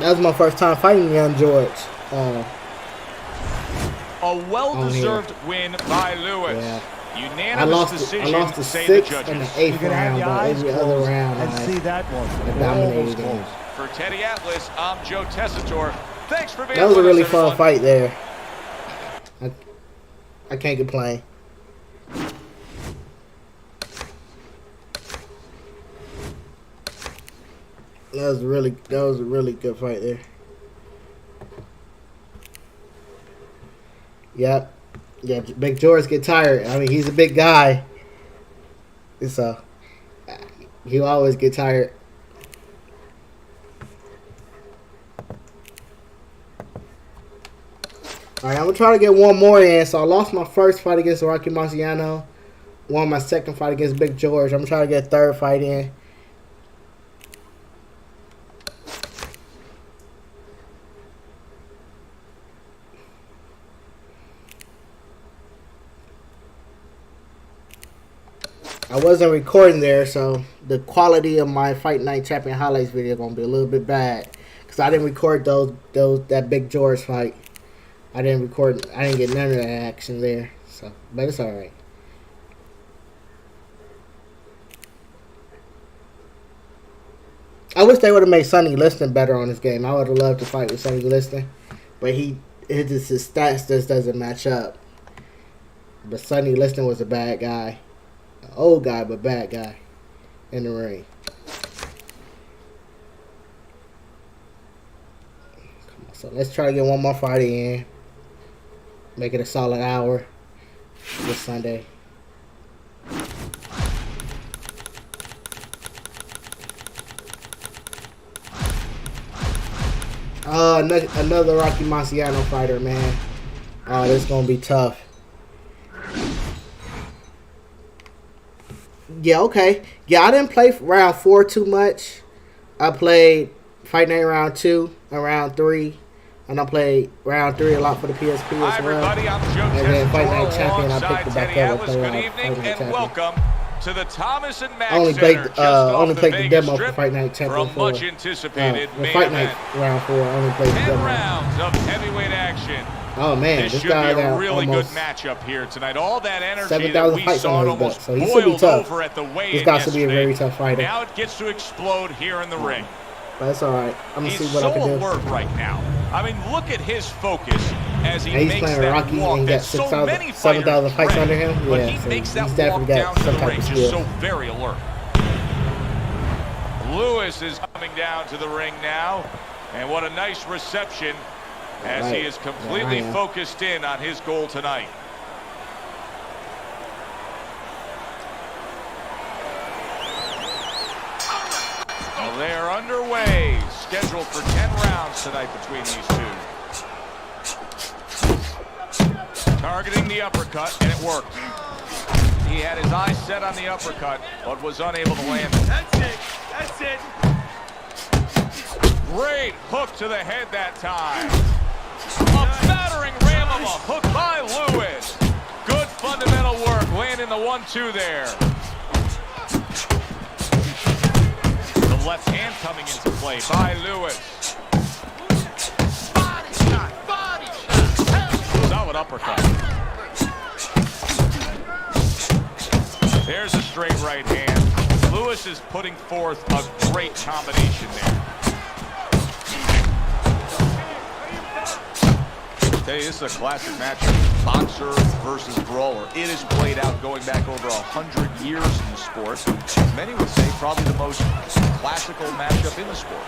That was my first time fighting Young George. A well-deserved win by Lewis. Yeah. Unanimous decision, I lost the say 6th the and the judges. 8th You can have round, your but eyes every other closed round and I see that one. dominated Almost the close. game. For Teddy Atlas, I'm Joe Tessitore. Thanks for being That was a with us, really fun everyone. fight there. I can't complain. That was a really good fight there. Yep. Yeah, Big George get tired. I mean, he's a big guy. So he'll always get tired. All right, I'm gonna try to get one more in. So I lost my first fight against Rocky Marciano. Won my second fight against Big George. I'm gonna try to get a third fight in. I wasn't recording there, so the quality of my Fight Night Champion highlights video is gonna be a little bit bad because I didn't record that Big George fight. I didn't get none of that action there. So, but it's all right. I wish they would have made Sonny Liston better on this game. I would have loved to fight with Sonny Liston, but his stats just doesn't match up. But Sonny Liston was a bad guy. Old guy, but bad guy in the ring. So let's try to get one more fight in. Make it a solid hour this Sunday. Another Rocky Marciano fighter, man. Oh, this is gonna be tough. Yeah, okay. Yeah, I didn't play round 4 too much. I played Fight Night round 2 and round 3. And I played round 3 a lot for the PSP as well. Hi, everybody. I'm Joe And then Fight Night Tessitore Champion, I alongside picked it back Teddy up and Atlas. played Good Fight evening Night and Champion. welcome to the Thomas and Mack I only Center, played just off the the Vegas demo for Strip Fight Night for a Champion 4. much anticipated The main Fight event. Night round 4, I only played the 10 demo. rounds of heavyweight action. Oh man, This this should guy be a got really good almost matchup here tonight. All that energy 7,000 that we fights saw on it his belt, almost so he should be boiled tough. over at the weigh-in This guy should be a yesterday. very tough fighter. Now it gets to explode here in the ring. But that's alright. I'm gonna He's see what so I can do. alert right now. I mean, look at his focus as he And he's makes playing that Rocky walk. and he got That's so many 7,000 fights dread, under him. but Yeah, he so makes that he's walk definitely got down to some the type ring of just skill. so very alert. Lewis is coming down to the ring now, and what a nice reception as he is completely focused in on his goal tonight. Well, they are underway, scheduled for 10 rounds tonight between these two. Targeting the uppercut, and it worked. He had his eyes set on the uppercut, but was unable to land it. That's it. That's it. Great hook to the head that time. A battering ram of a hook by Lewis. Good fundamental work, landing the 1-2 there. The Left hand coming into play by Lewis. Body shot, body shot. Solid uppercut. There's a straight right hand. Lewis is putting forth a great combination there. Tell you, this is a classic matchup. Boxer versus brawler. It is played out going back over 100 years in the sport. Many would say probably the most classical matchup in the sport.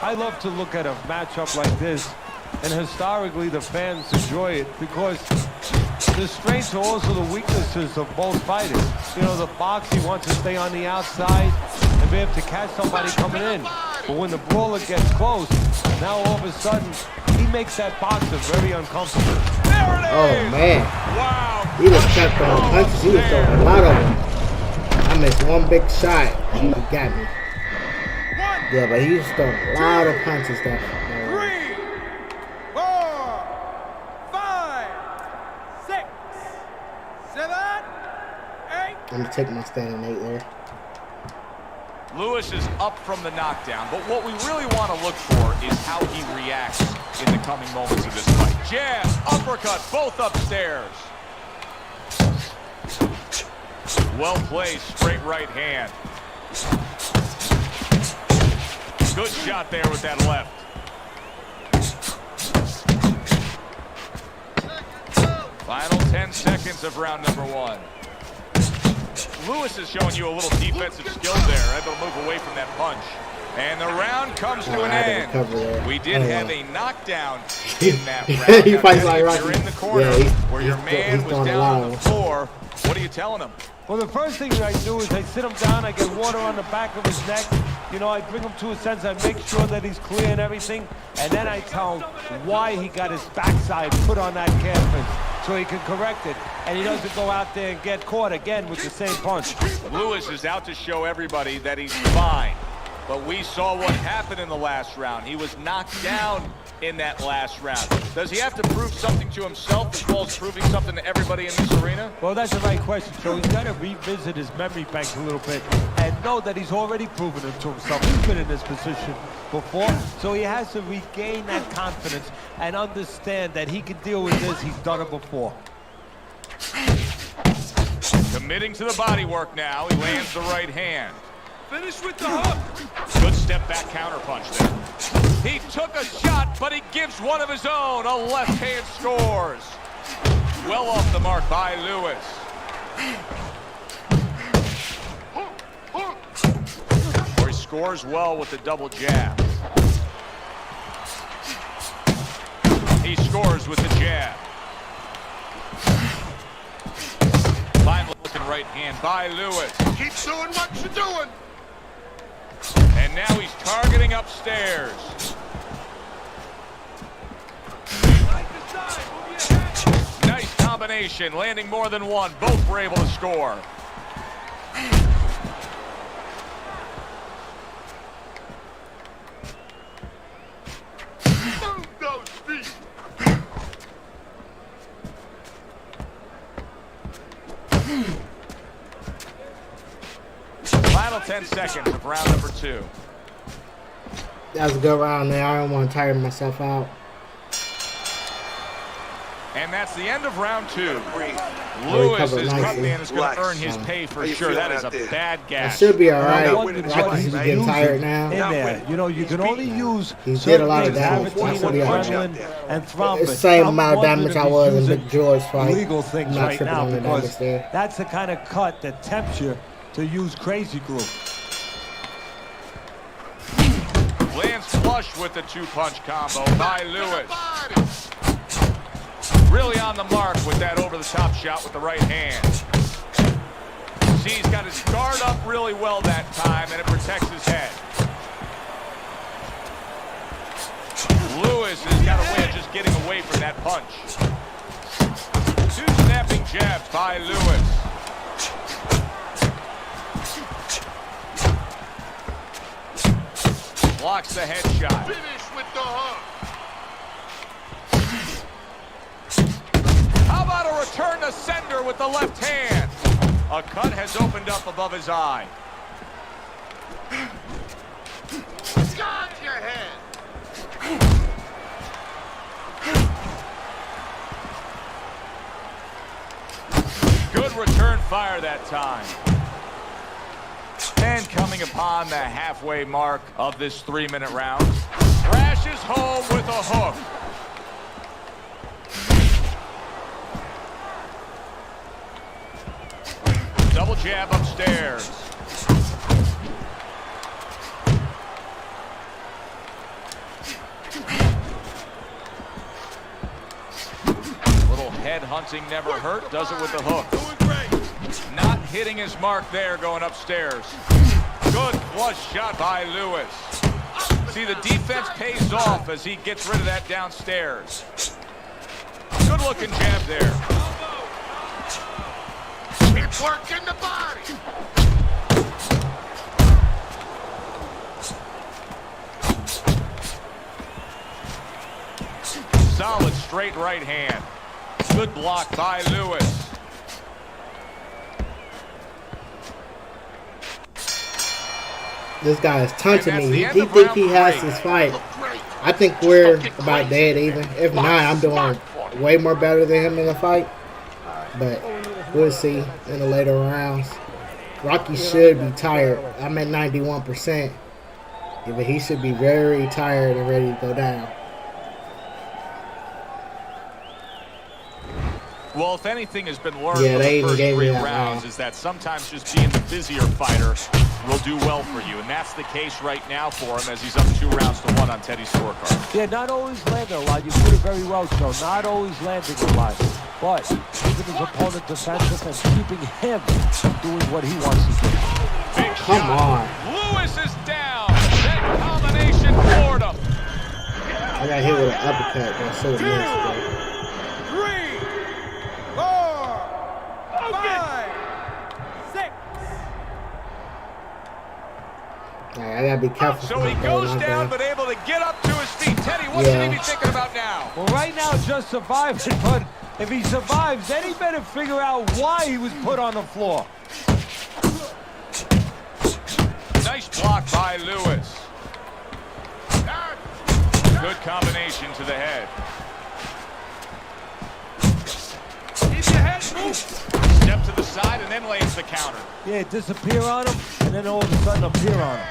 I love to look at a matchup like this, and historically the fans enjoy it because the strengths are also the weaknesses of both fighters. You know, the boxer wants to stay on the outside and be able to catch somebody coming in. But when the brawler gets close, now all of a sudden, he makes that boxer very uncomfortable. There it is! Oh, man. Wow. He was kept on punches. He was throwing a lot of them. I missed one big shot. He got me. Yeah, but he was throwing a lot of punches. That 3, 4, 5, 6, 7, 8. I'm going to take my standing 8 there. Lewis is up from the knockdown, but what we really want to look for is how he reacts in the coming moments of this fight. Jab, uppercut, both upstairs. Well placed, straight right hand. Good shot there with that left. Final 10 seconds of round number 1. Lewis is showing you a little defensive skill there, able to move away from that punch. And the round comes to an end. We did have a knockdown in that round. He fights like Rocky. You're in the corner where your man was down on the floor. What are you telling him? Well, the first thing that I do is I sit him down, I get water on the back of his neck. You know, I bring him to a sense, I make sure that he's clear and everything. And then I tell him why he got his backside put on that calf so he can correct it. And he doesn't go out there and get caught again with the same punch. Lewis is out to show everybody that he's fine. But we saw what happened in the last round. He was knocked down in that last round. Does he have to prove something to himself as well as proving something to everybody in this arena? Well, that's the right question. So he's got to revisit his memory bank a little bit and know that he's already proven it to himself. He's been in this position before, so he has to regain that confidence and understand that he can deal with this. He's done it before. Committing to the body work now. He lands the right hand. Finish with the hook. Good step back counter punch there. He took a shot, but he gives one of his own. A left hand scores. Well off the mark by Lewis. Where he scores well with the double jab. He scores with the jab. Fine looking right hand by Lewis. Keep doing what you're doing. And now he's targeting upstairs. Nice combination, landing more than one. Both were able to score. Move those feet. Final 10 seconds of round number 2. That was a good round there. I don't want to tire myself out. And that's the end of round 2. Lewis is coming in, is going to earn his pay for sure. That is a bad I gas. should be all right. Rocky's Rocky's getting tired now. In there, you know, you can only use He did a lot of certain damage. things, That's what he adrenaline and thrombin. It's the same I'm amount of wondering damage if I he's was in using Big George fight. legal things I'm not right tripping now on the damage because there. that's the kind of cut that tempts you to use crazy glue. Lands flush with the 2-punch combo by Lewis. Really on the mark with that over-the-top shot with the right hand. See, he's got his guard up really well that time, and it protects his head. Lewis has got a way of just getting away from that punch. 2 snapping jabs by Lewis. Blocks the headshot. Finish with the hook. How about a return to sender with the left hand? A cut has opened up above his eye. Guard your head. Good return fire that time. And coming upon the halfway mark of this 3-minute round, crashes home with a hook. Double jab upstairs. Little head hunting never hurt. Does it with the hook. Not hitting his mark there going upstairs. Good flush shot by Lewis. See, the defense pays off as he gets rid of that downstairs. Good looking jab there. Keep working the body. Solid straight right hand. Good block by Lewis. This guy is taunting And that's me. the He end of think he round has three. this fight. I think we're about dead even. If not, I'm doing way more better than him in the fight. But we'll see in the later rounds. Rocky should be tired. I'm at 91%. Yeah, but he should be very tired and ready to go down. Well, if anything has been learned Yeah, from they the even first gave me 3 that rounds round. is that sometimes just being the busier fighter will do well for you. And that's the case right now for him as he's up 2-1 on Teddy's scorecard. Yeah, not always landing a lot. You put it very well, Joe. Not always landing a lot. But keeping his opponent defensive and keeping him doing what he wants to do. Big Come shot. on. Lewis is down. That combination floored him. I got hit with an uppercut. I should have missed, bro. 3, 4, 5, 6. Alright, I gotta be careful. So he goes down but able to get up to his feet. Teddy, what should he be thinking about now? Well, right now, just surviving. But if he survives, then he better figure out why he was put on the floor. Nice block by Lewis. Good combination to the head. Keep your head moving. Step to the side and then lands the counter. Yeah, disappear on him, and then all of a sudden appear on him.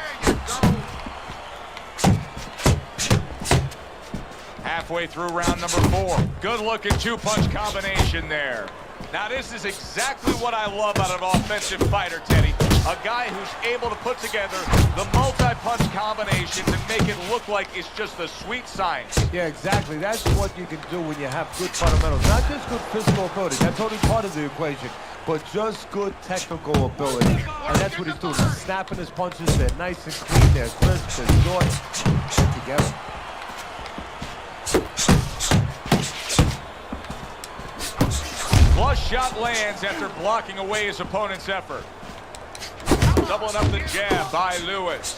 Halfway through round number 4. Good looking 2-punch combination there. Now this is exactly what I love out of an offensive fighter, Teddy. A guy who's able to put together the multi-punch combinations and make it look like it's just a sweet science. Yeah, exactly. That's what you can do when you have good fundamentals. Not just good physical ability. That's only part of the equation. But just good technical ability. And that's what he's doing. He's snapping his punches. They're nice and clean. They're crisp. They're short. Together. Flush shot lands after blocking away his opponent's effort. Doubling up the jab by Lewis.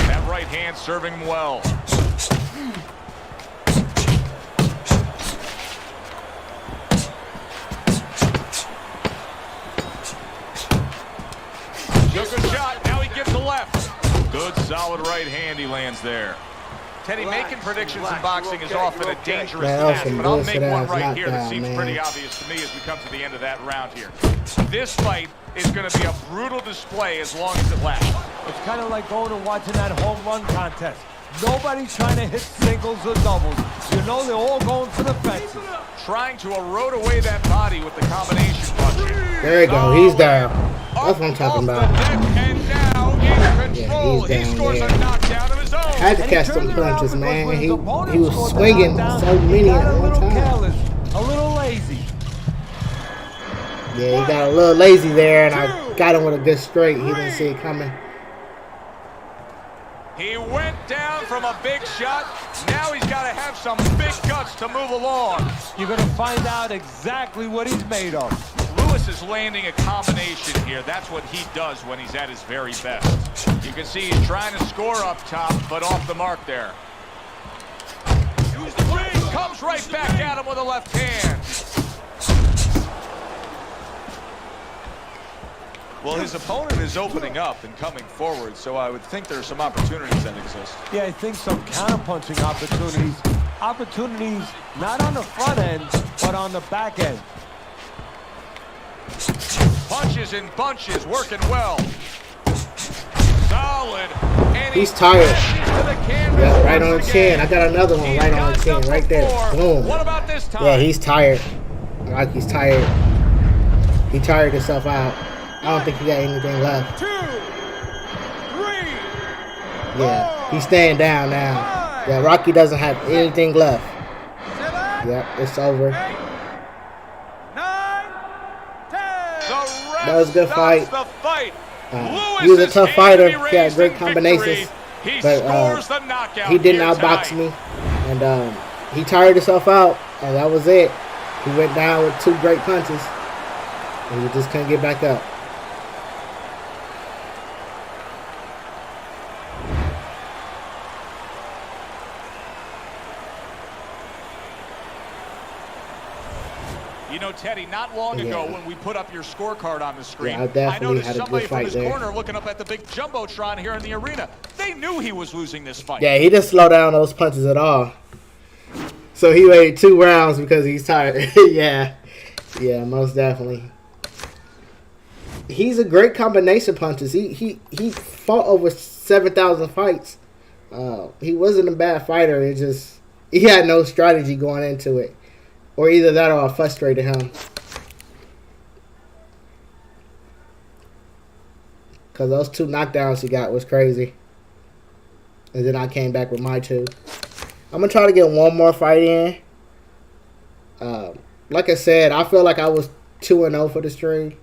That right hand serving him well. Took a shot, now he gives a left. Good solid right hand he lands there. Teddy, making predictions in boxing is often a dangerous task, but I'll make one right here that seems pretty obvious to me as we come to the end of that round here. This fight is going to be a brutal display as long as it lasts. It's kind of like going and watching that home run contest. Nobody's trying to hit singles or doubles. You know they're all going for the fences. Trying to erode away that body with the combination punches. There you go. He's down. That's what I'm talking about. And now in control. Yeah, he's He down, scores yeah. a knockdown of his own. Had to catch some punches, man. He was swinging so many at one time. Careless, a little lazy. Yeah, he got a little lazy there, and I got him with a good straight. He didn't see it coming. He went down from a big shot. Now he's got to have some big guts to move along. You're going to find out exactly what he's made of. Lewis is landing a combination here. That's what he does when he's at his very best. You can see he's trying to score up top, but off the mark there. Comes right back at him with a left hand. Well, his opponent is opening up and coming forward, so I would think there's some opportunities that exist. Yeah, I think some counter-punching opportunities. Opportunities not on the front end, but on the back end. Punches and bunches, working well. Solid. And He's tired. Yeah, right on the chin. I got another one right on the chin, right there. Boom. What about this time? Yeah, he's tired. Like he's tired. He tired himself out. I don't think he got anything left. 2, 3. Yeah, he's staying down now. Yeah, Rocky doesn't have anything left. Yeah, it's over. 8, 9, 10. That was a good fight. The fight. He was a tough fighter. He had great combinations. But he didn't outbox me. And he tired himself out. And that was it. He went down with 2 great punches. And he just couldn't get back up. You know, Teddy, not long ago when we put up your scorecard on the screen, I noticed had a somebody good from fight his there. corner looking up at the big Jumbotron here in the arena. They knew he was losing this fight. Yeah, he didn't slow down those punches at all. So he waited 2 rounds because he's tired. Yeah, most definitely. He's a great combination punches. He fought over 7,000 fights. He wasn't a bad fighter. It just he had no strategy going into it, or either that or it frustrated him. Because those 2 knockdowns he got was crazy. And then I came back with my 2. I'm going to try to get one more fight in. Like I said, I feel like I was 2-0 for the stream.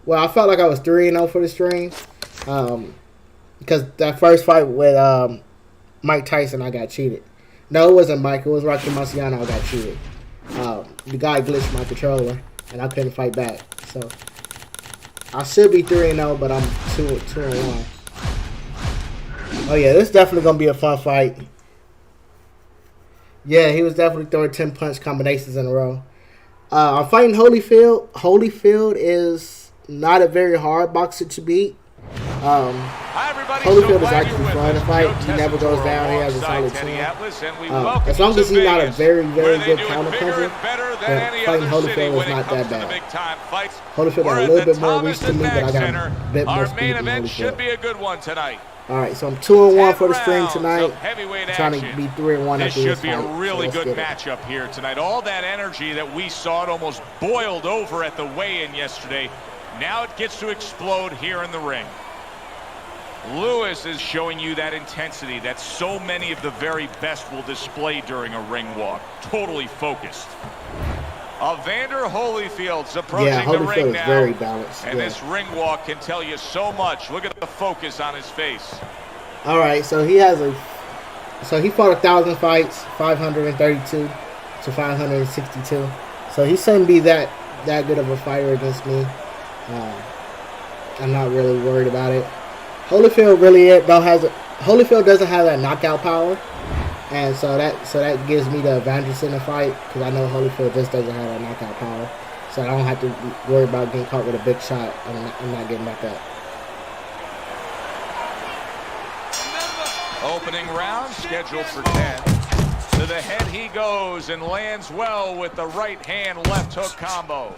Well, I felt like I was 3-0 for the stream. Because that first fight with Mike Tyson, I got cheated. No, it wasn't Mike. It was Rocky Marciano. I got cheated. The guy glitched my controller, and I couldn't fight back. So I should be 3-0, but I'm 2-1. Oh yeah, this is definitely gonna be a fun fight. Yeah, he was definitely throwing 10-punch combinations in a row. I'm fighting Holyfield. Holyfield is not a very hard boxer to beat. Holyfield is actually fun to fight. He never goes down. He has a solid chin. As long as he's not a very, very good counter puncher, fighting Holyfield is not that bad. Holyfield got a little bit more reach to me, but I got a bit more speed than Holyfield. Alright, so I'm 2-1 for the stream tonight. I'm trying to be 3-1 This after this should be a fight. really So good let's get it. matchup here tonight. All that energy that we saw, it almost boiled over at the weigh-in yesterday. Now it gets to explode here in the ring. Lewis is showing you that intensity that so many of the very best will display during a ring walk. Totally focused. Evander Holyfield's approaching the ring Holyfield is now. very balanced. And this ring walk can tell you so much. Look at the focus on his face. All right, so he fought 1,000 fights, 532 to 562. So he shouldn't be that good of a fighter against me. I'm not really worried about it. Holyfield Holyfield doesn't have that knockout power, and so that gives me the advantage in the fight because I know Holyfield just doesn't have that knockout power. So I don't have to worry about getting caught with a big shot and not getting back up. Opening round scheduled for 10. To the head he goes and lands well with the right hand left hook combo.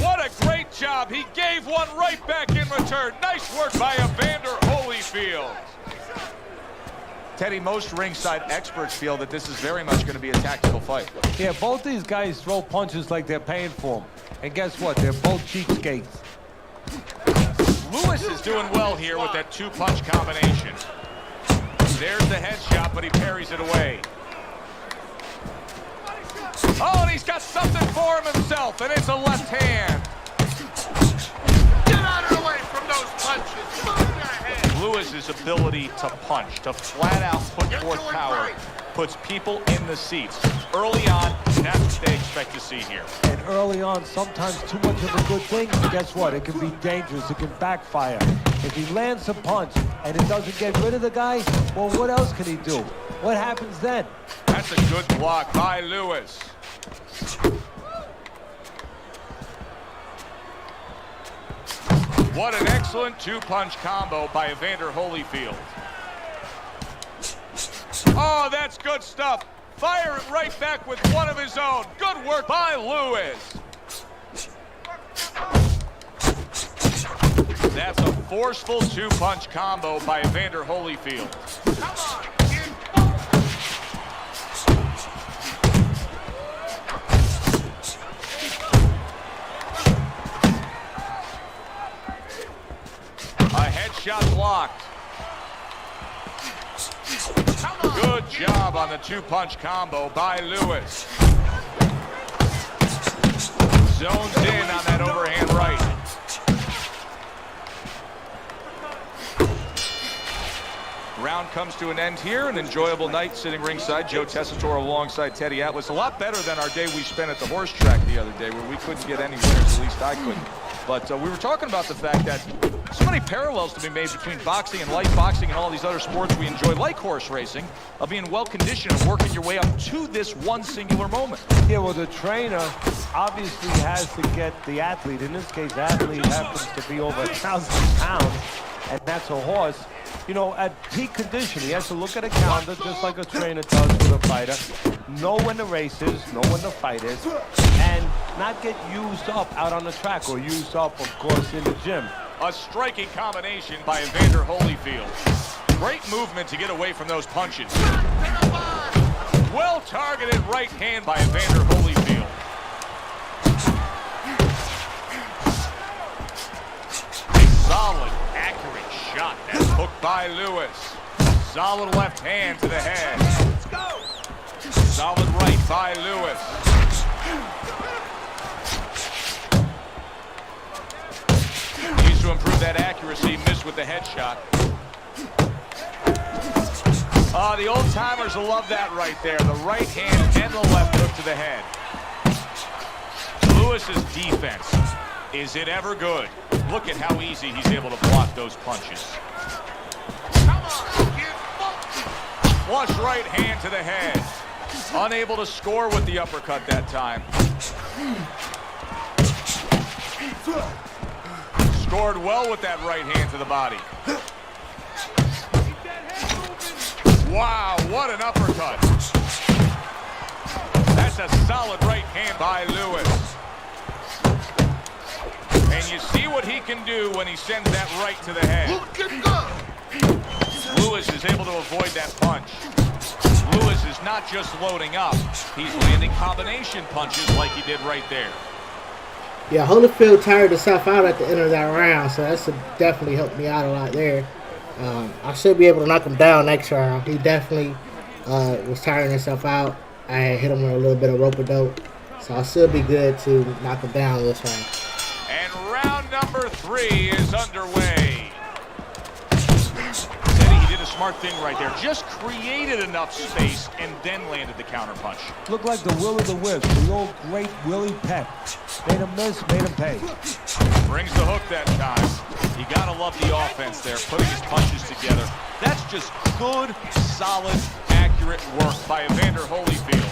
What a great job. He gave one right back in return. Nice work by Evander Holyfield. Teddy, most ringside experts feel that this is very much going to be a tactical fight. Yeah, both these guys throw punches like they're paying for them. And guess what? They're both cheapskates. Lewis is doing well here with that 2-punch combination. There's the headshot, but he parries it away. Oh, and he's got something for him himself, and it's a left hand. Get out of the way from those punches. Move your head. Lewis's ability to punch, to flat out put forth power, puts people in the seats. Early on, that's what they expect to see here. And early on, sometimes too much of a good thing, guess what? It can be dangerous. It can backfire. If he lands a punch and it doesn't get rid of the guy, well, what else can he do? What happens then? That's a good block by Lewis. Excellent two-punch combo by Evander Holyfield. Oh, that's good stuff. Fire it right back with one of his own. Good work by Lewis. That's a forceful two-punch combo by Evander Holyfield. Come on, kid. A headshot blocked. Good job on the two-punch combo by Lewis. Zones in on that overhand right. Round comes to an end here. An enjoyable night sitting ringside. Joe Tessitore alongside Teddy Atlas. A lot better than our day we spent at the horse track the other day where we couldn't get any winners, at least I couldn't. But we were talking about the fact that so many parallels to be made between boxing and light boxing and all these other sports we enjoy, like horse racing, of being well-conditioned and working your way up to this one singular moment. Yeah, well, the trainer obviously has to get the athlete. In this case, the athlete happens to be over 1,000 pounds, and that's a horse. You know, at peak condition, he has to look at a calendar just like a trainer does with a fighter, know when the race is, know when the fight is, and not get used up out on the track or used up, of course, in the gym. A striking combination by Evander Holyfield. Great movement to get away from those punches. Well-targeted right hand by Evander Holyfield. A solid, accurate shot. That's hooked by Lewis. Solid left hand to the head. Solid right by Lewis. Needs to improve that accuracy. Missed with the headshot. The old-timers will love that right there. The right hand and the left hook to the head. Lewis's defense. Is it ever good? Look at how easy he's able to block those punches. Flush right hand to the head. Unable to score with the uppercut that time. Scored well with that right hand to the body. Wow, what an uppercut. That's a solid right hand by Lewis. And you see what he can do when he sends that right to the head. Lewis is able to avoid that punch. Lewis is not just loading up. He's landing combination punches like he did right there. Yeah, Holyfield tired himself out at the end of that round, so that's definitely helped me out a lot there. I should be able to knock him down next round. He definitely was tiring himself out. I hit him with a little bit of rope-a-dope, so I should be good to knock him down this round. And round number 3 is underway. Teddy, he did a smart thing right there. Just created enough space and then landed the counterpunch. Looked like the will of the wisp, the old great Willie Peck. Made him miss, made him pay. Brings the hook that time. You gotta love the offense there, putting his punches together. That's just good, solid, accurate work by Evander Holyfield.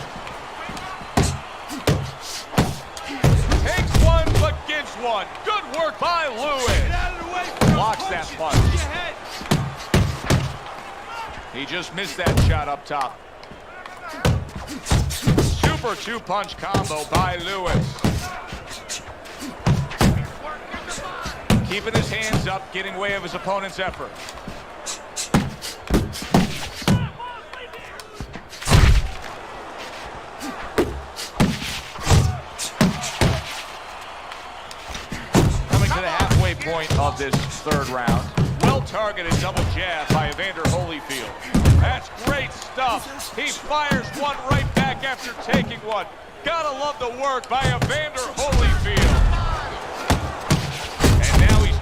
Takes one, but gives one. Good work by Lewis. Blocks that punch. He just missed that shot up top. Super two-punch combo by Lewis. Keeping his hands up, getting way of his opponent's effort. Coming to the halfway point of this third round. Well-targeted double jab by Evander Holyfield. That's great stuff. He fires one right back after taking one. Gotta love the work by Evander Holyfield.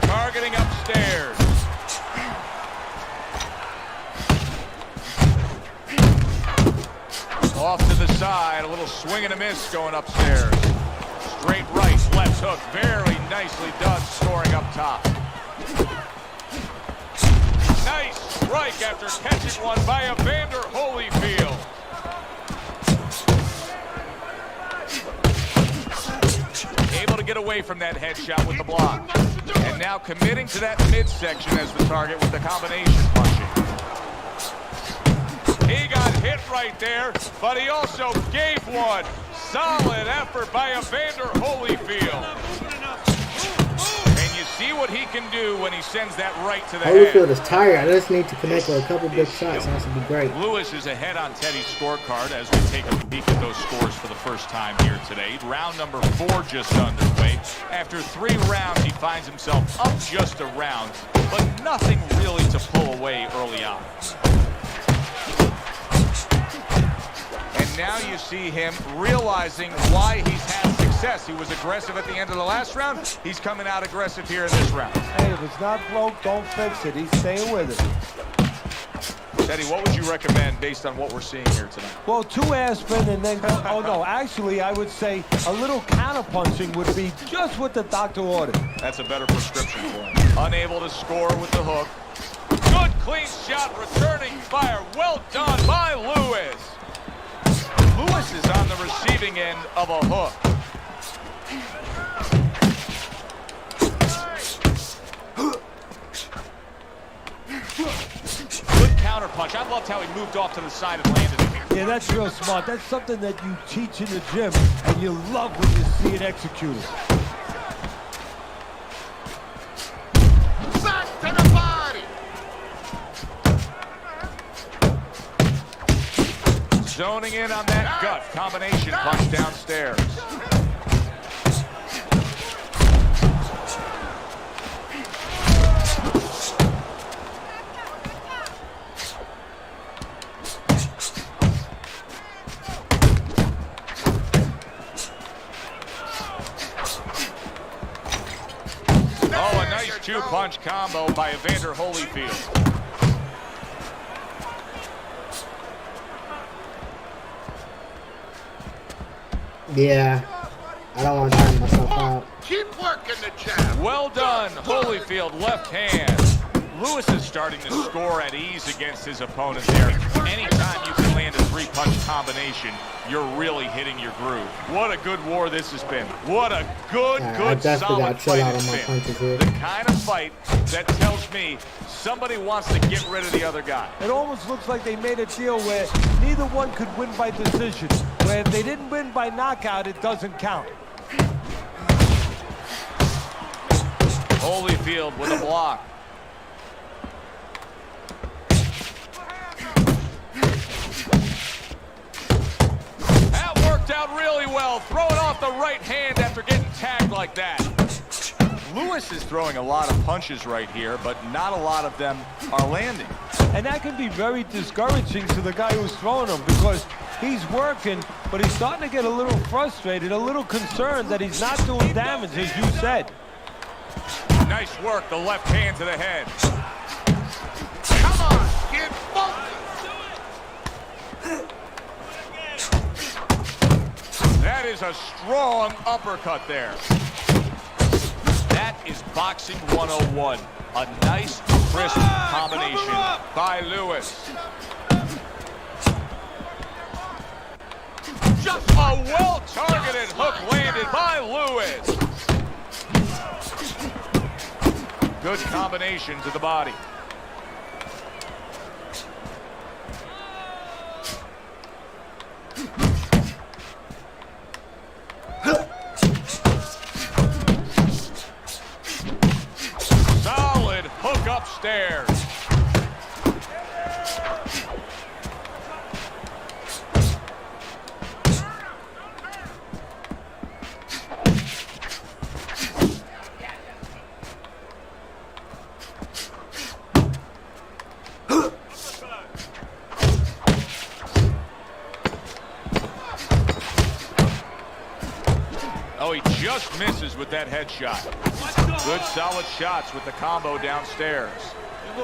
Targeting upstairs. Off to the side, a little swing and a miss going upstairs. Straight right, left hook, very nicely done, scoring up top. Nice strike after catching one by Evander Holyfield. Able to get away from that headshot with the block. And now committing to that midsection as the target with the combination punching. He got hit right there, but he also gave one. Solid effort by Evander Holyfield. And you see what he can do when he sends that right to the head. Holyfield is tired. I just need to connect with a couple big shots. That should be great. Lewis is ahead on Teddy's scorecard as we take a peek at those scores for the first time here today. Round number 4 just underway. After 3 rounds, he finds himself up just a round, but nothing really to pull away early on. And now you see him realizing why he's had success. He was aggressive at the end of the last round. He's coming out aggressive here in this round. Hey, if it's not broke, don't fix it. He's staying with it. Teddy, what would you recommend based on what we're seeing here tonight? Well, 2 aspirin and then go. Oh, no. Actually, I would say a little counterpunching would be just what the doctor ordered. That's a better prescription for him. Unable to score with the hook. Good clean shot, returning fire. Well done by Lewis. Lewis is on the receiving end of a hook. Good counter punch. I loved how he moved off to the side and landed it here. Yeah, that's real smart. That's something that you teach in the gym, and you love when you see it executed. Back to the body. Zoning in on that gut combination punch downstairs. Oh, a nice 2-punch combo by Evander Holyfield. Yeah, I don't want to turn myself out. Keep working the jab. Well done, Holyfield, left hand. Lewis is starting to score at ease against his opponent there. Anytime you can land a 3-punch combination, you're really hitting your groove. What a good war this has been. What a good, solid fight it's been. The kind of fight that tells me somebody wants to get rid of the other guy. It almost looks like they made a deal where neither one could win by decision. Where if they didn't win by knockout, it doesn't count. Holyfield with a block. That worked out really well. Throwing off the right hand after getting tagged like that. Lewis is throwing a lot of punches right here, but not a lot of them are landing. And that can be very discouraging to the guy who's throwing them because he's working, but he's starting to get a little frustrated, a little concerned that he's not doing damage, as you said. Nice work, the left hand to the head. Come on, get focused. That is a strong uppercut there. That is boxing 101. A nice, crisp combination by Lewis. Just a well-targeted hook landed by Lewis. Good combination to the body. Solid hook upstairs. Oh, he just misses with that headshot. Good solid shots with the combo downstairs.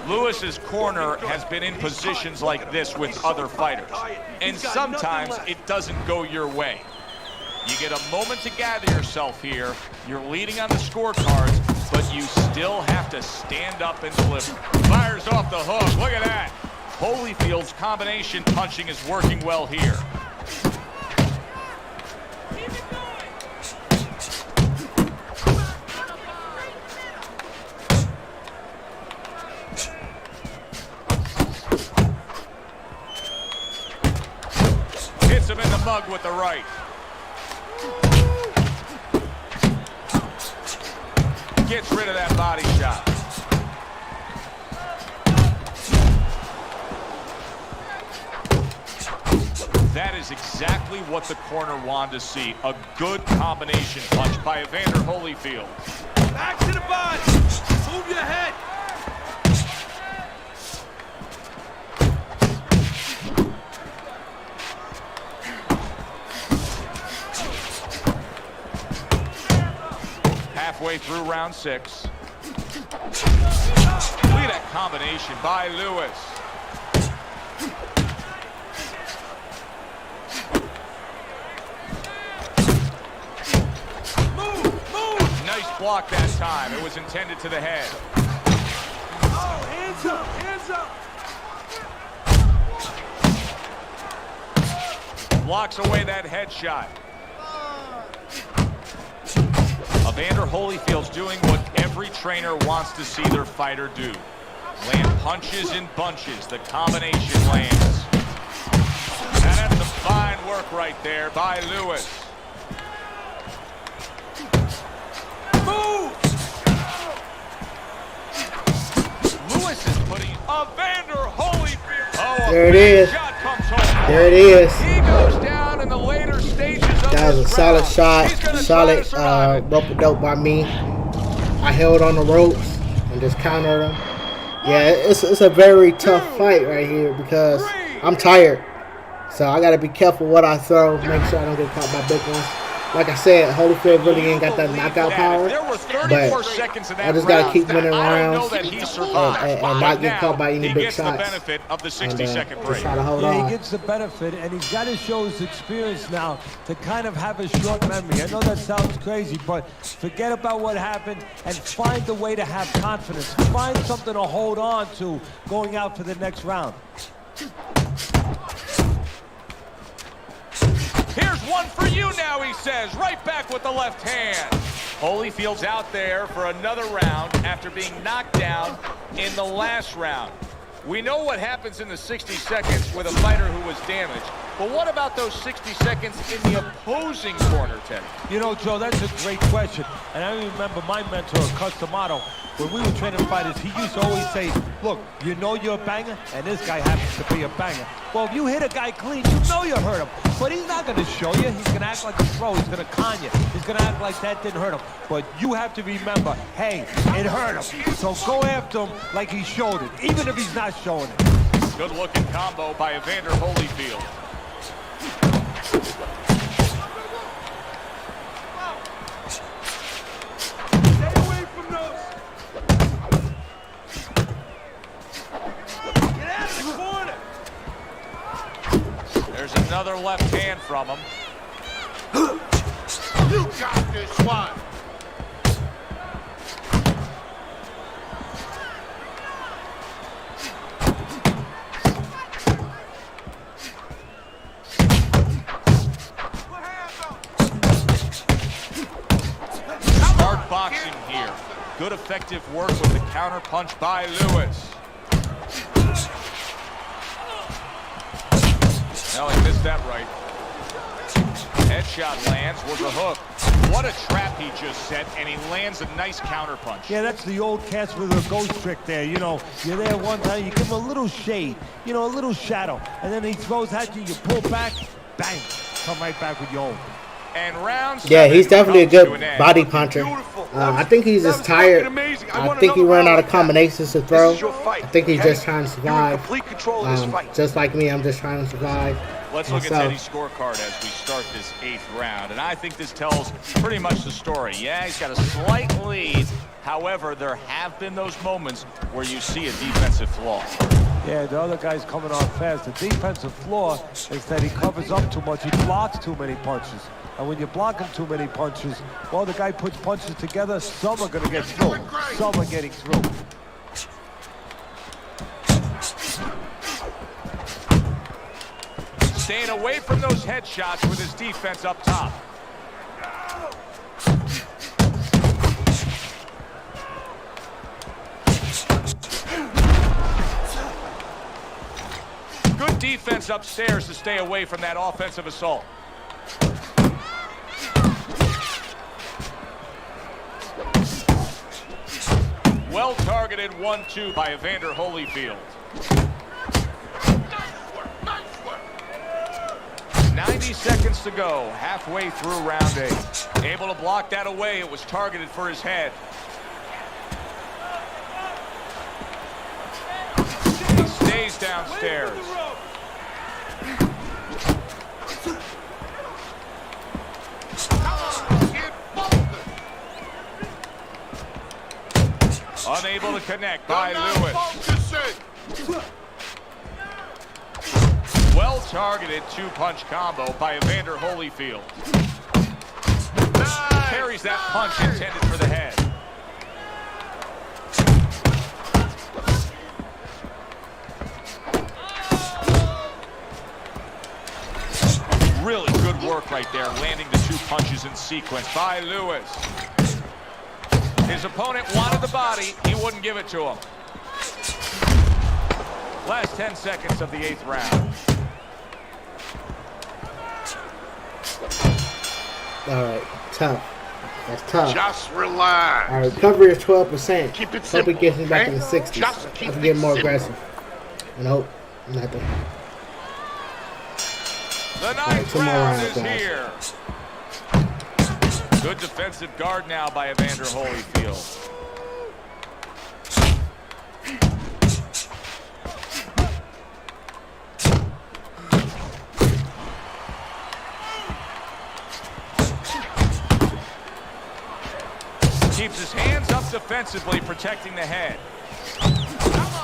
Lewis's corner has been in positions like this with other fighters, and sometimes it doesn't go your way. You get a moment to gather yourself here. You're leading on the scorecards, but you still have to stand up and deliver. Fires off the hook. Look at that. Holyfield's combination punching is working well here. the right. Gets rid of that body shot. That is exactly what the corner wanted to see. A good combination punch by Evander Holyfield. Back to the body. Move your head. Halfway through round 6. Look at that combination by Lewis. Nice block that time. It was intended to the head. Oh, hands up, hands up. Blocks away that headshot. Evander Holyfield's doing what every trainer wants to see their fighter do. Land punches in bunches. The combination lands. And that's some fine work right there by Lewis. Lewis is putting Evander Holyfield. Oh, there it is. There it is. He goes down in the later stages of that was a solid round. shot. Solid rope-a-dope by me. I held on the ropes and just countered him. Yeah, it's a very tough fight right here because I'm tired. So I got to be careful what I throw. Make sure I don't get caught by big ones. Like I said, Holyfield really ain't got that knockout power, but I just got to keep winning rounds and not get caught by any big shots. Just try to hold on. He gets the benefit, and he's got to show his experience now to kind of have a short memory. I know that sounds crazy, but forget about what happened and find a way to have confidence. Find something to hold on to going out for the next round. Here's one for you now, he says, right back with the left hand. Holyfield's out there for another round after being knocked down in the last round. We know what happens in the 60 seconds with a fighter who was damaged, but what about those 60 seconds in the opposing corner, Teddy? You know, Joe, that's a great question. And I remember my mentor, Customato, when we were training fighters, he used to always say, look, you know you're a banger, and this guy happens to be a banger. Well, if you hit a guy clean, you know you hurt him. But he's not going to show you. He's going to act like a pro. He's going to con you. He's going to act like that didn't hurt him. But you have to remember, hey, it hurt him. So go after him like he showed it, even if he's not showing it. Good-looking combo by Evander Holyfield. There's another left hand from him. You got this one. Smart boxing here. Good effective work with the counter punch by Lewis. No, he missed that right. Headshot lands, was a hook. What a trap he just set, and he lands a nice counter punch. Yeah, that's the old catch with a ghost trick there. You know, you're there one time, you give him a little shade, you know, a little shadow, and then he throws at you, you pull back, bang, come right back with your own. And round yeah, he's definitely a good body puncher. I think he's just tired. I think he ran out of combinations to throw. I think he's just trying to survive. Just like me, I'm just trying to survive. Let's look at Teddy's scorecard as we start this 8th round. And I think this tells pretty much the story. Yeah, he's got a slight lead. However, there have been those moments where you see a defensive flaw. Yeah, the other guy's coming on fast. The defensive flaw is that he covers up too much. He blocks too many punches. And when you're blocking too many punches, well, the guy puts punches together, some are going to get through. Some are getting through. Staying away from those headshots with his defense up top. Good defense upstairs to stay away from that offensive assault. solid 1-2 by Evander Holyfield. Nice work. 90 seconds to go, halfway through round 8. Able to block that away. It was targeted for his head. He stays downstairs. Unable to connect by Lewis. Well-targeted two-punch combo by Evander Holyfield. Carries that punch intended for the head. Really good work right there, landing the 2 punches in sequence by Lewis. His opponent wanted the body. He wouldn't give it to him. Last 10 seconds of the 8th round. All right, tough. That's tough. Just relax. Our recovery is 12%. Keep it Hope simple. it gets me back in the okay? 60s. Just I keep can get it more simple. aggressive. Nope, nothing. The right, 9th 2 more round rounds, is guys. here. Good defensive guard now by Evander Holyfield. Keeps his hands up defensively, protecting the head.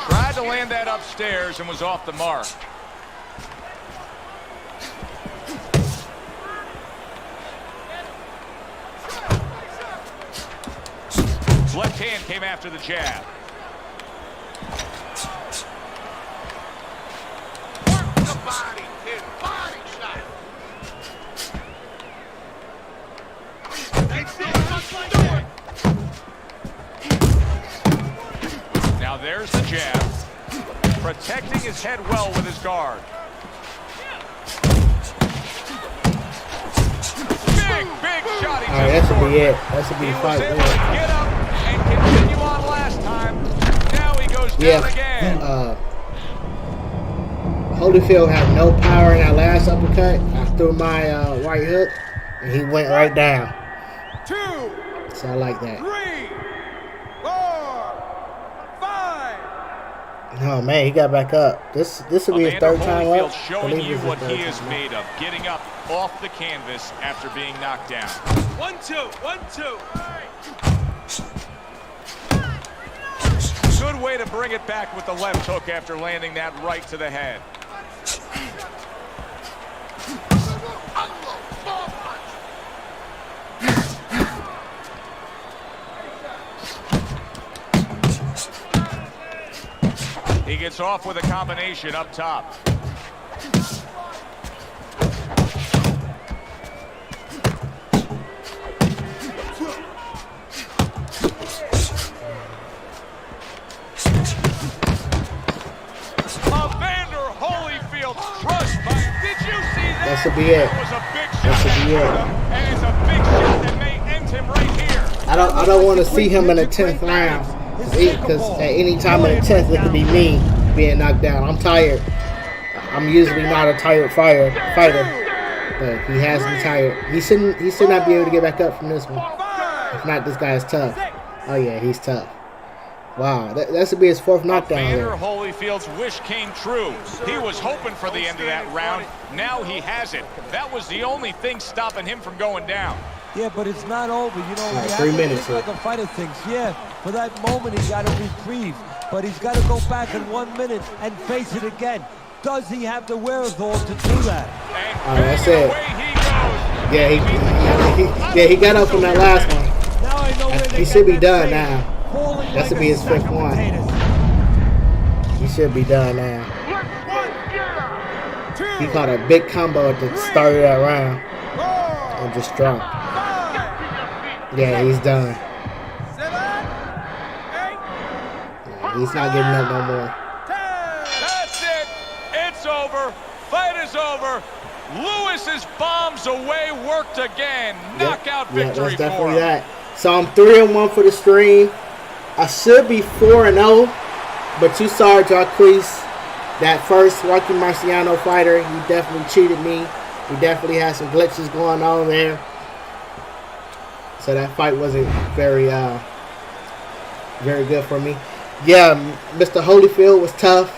Tried to land that upstairs and was off the mark. Left hand came after the jab. Work the body, kid. Body shot. Now there's the jab. Protecting his head well with his guard. Big shot. All right, that should be it. That should be He the was fight. able to get up and continue on last time. Now he goes down again. Holyfield had no power in that last uppercut. I threw my right hook, and he went right down. 2, So I like that. 3, 4, 5. Oh man, he got back up. This will be his Evander third time Holyfield up. showing you His what third he is time up. made of, getting up off the canvas after being knocked down. 1-2, 1-2. Good way to bring it back with the left hook after landing that right to the head. Unload. Ball punch. He gets off with a combination up top. Evander Holyfield crushed by him. Did you see that? That should be it. That was a big shot That should that be it. hurt him, and it's a big shot that may end him right here. I don't want to see him in the 10th round because at any time in the 10th it could be me being knocked down. I'm tired. I'm usually not a tired fighter, but he has me tired. He should not be able to get back up from this one. If not, this guy is tough. Oh yeah, he's tough. Wow, that should be his 4th knockdown. Evander There. Holyfield's wish came true. He was hoping for the end of that round. Now he has it. That was the only thing stopping him from going down. Yeah, but it's not over. You know, Right, you 3 have to minutes think like a fighter thinks. Yeah, for that moment he got a reprieve, but he's got to go back in 1 minute and face it again. Does he have the wherewithal to do that? And All right, that's banging it. away he goes. Yeah, he got up from that last one. Now I know where they He got should be that done saying, now. falling That like should a be his sack 5th of one. potatoes. He should be done now. One, get up. 2, He caught a big combo at the start of that round 4, and just dropped. 5, Yeah, he's done. 7, 8, Yeah, he's not getting up no more. 10. That's it. It's over. Fight is over. Lewis's bombs away worked again. Knockout Yeah, victory that's definitely for him. that. So I'm 3-1 for the stream. I should be 4-0, but you saw Jacquees, that first Rocky Marciano fighter. He definitely cheated me. He definitely had some glitches going on there. So that fight wasn't very good for me. Yeah, Mr. Holyfield was tough.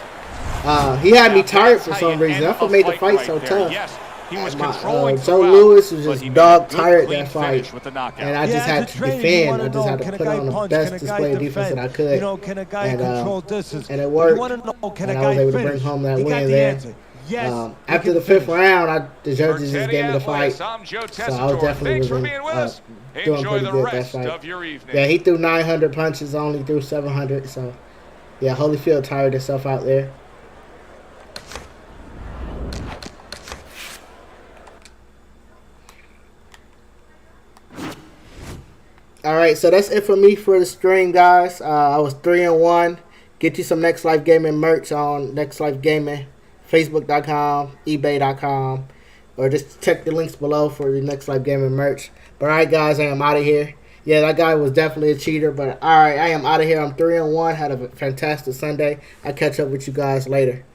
He had me tired for some reason. That's what made the fight so tough. Yes, he was Joe controlling Lewis was but just he made a dog good, tired clean that fight. finish with the knockout. And I just had to defend. I just had to put on the best display of defense that I could. You know, can a guy control distance? And it worked. You want to know, can and a I was guy able to finish? bring home that He got win the there. answer. Yes, After the 5th round, the judges just gave me the fight. I'm Joe So I was definitely doing pretty good that fight. Of your evening. Yeah, he threw 900 punches, only threw 700. So, yeah, Holyfield tired himself out there. All right, so that's it for me for the stream, guys. I was 3-1. Get you some Next Life Gaming merch on Next Life Gaming, Facebook.com, eBay.com, or just check the links below for the Next Life Gaming merch. But all right, guys, I am out of here. Yeah, that guy was definitely a cheater, but all right, I am out of here. I'm 3-1. Had a fantastic Sunday. I'll catch up with you guys later.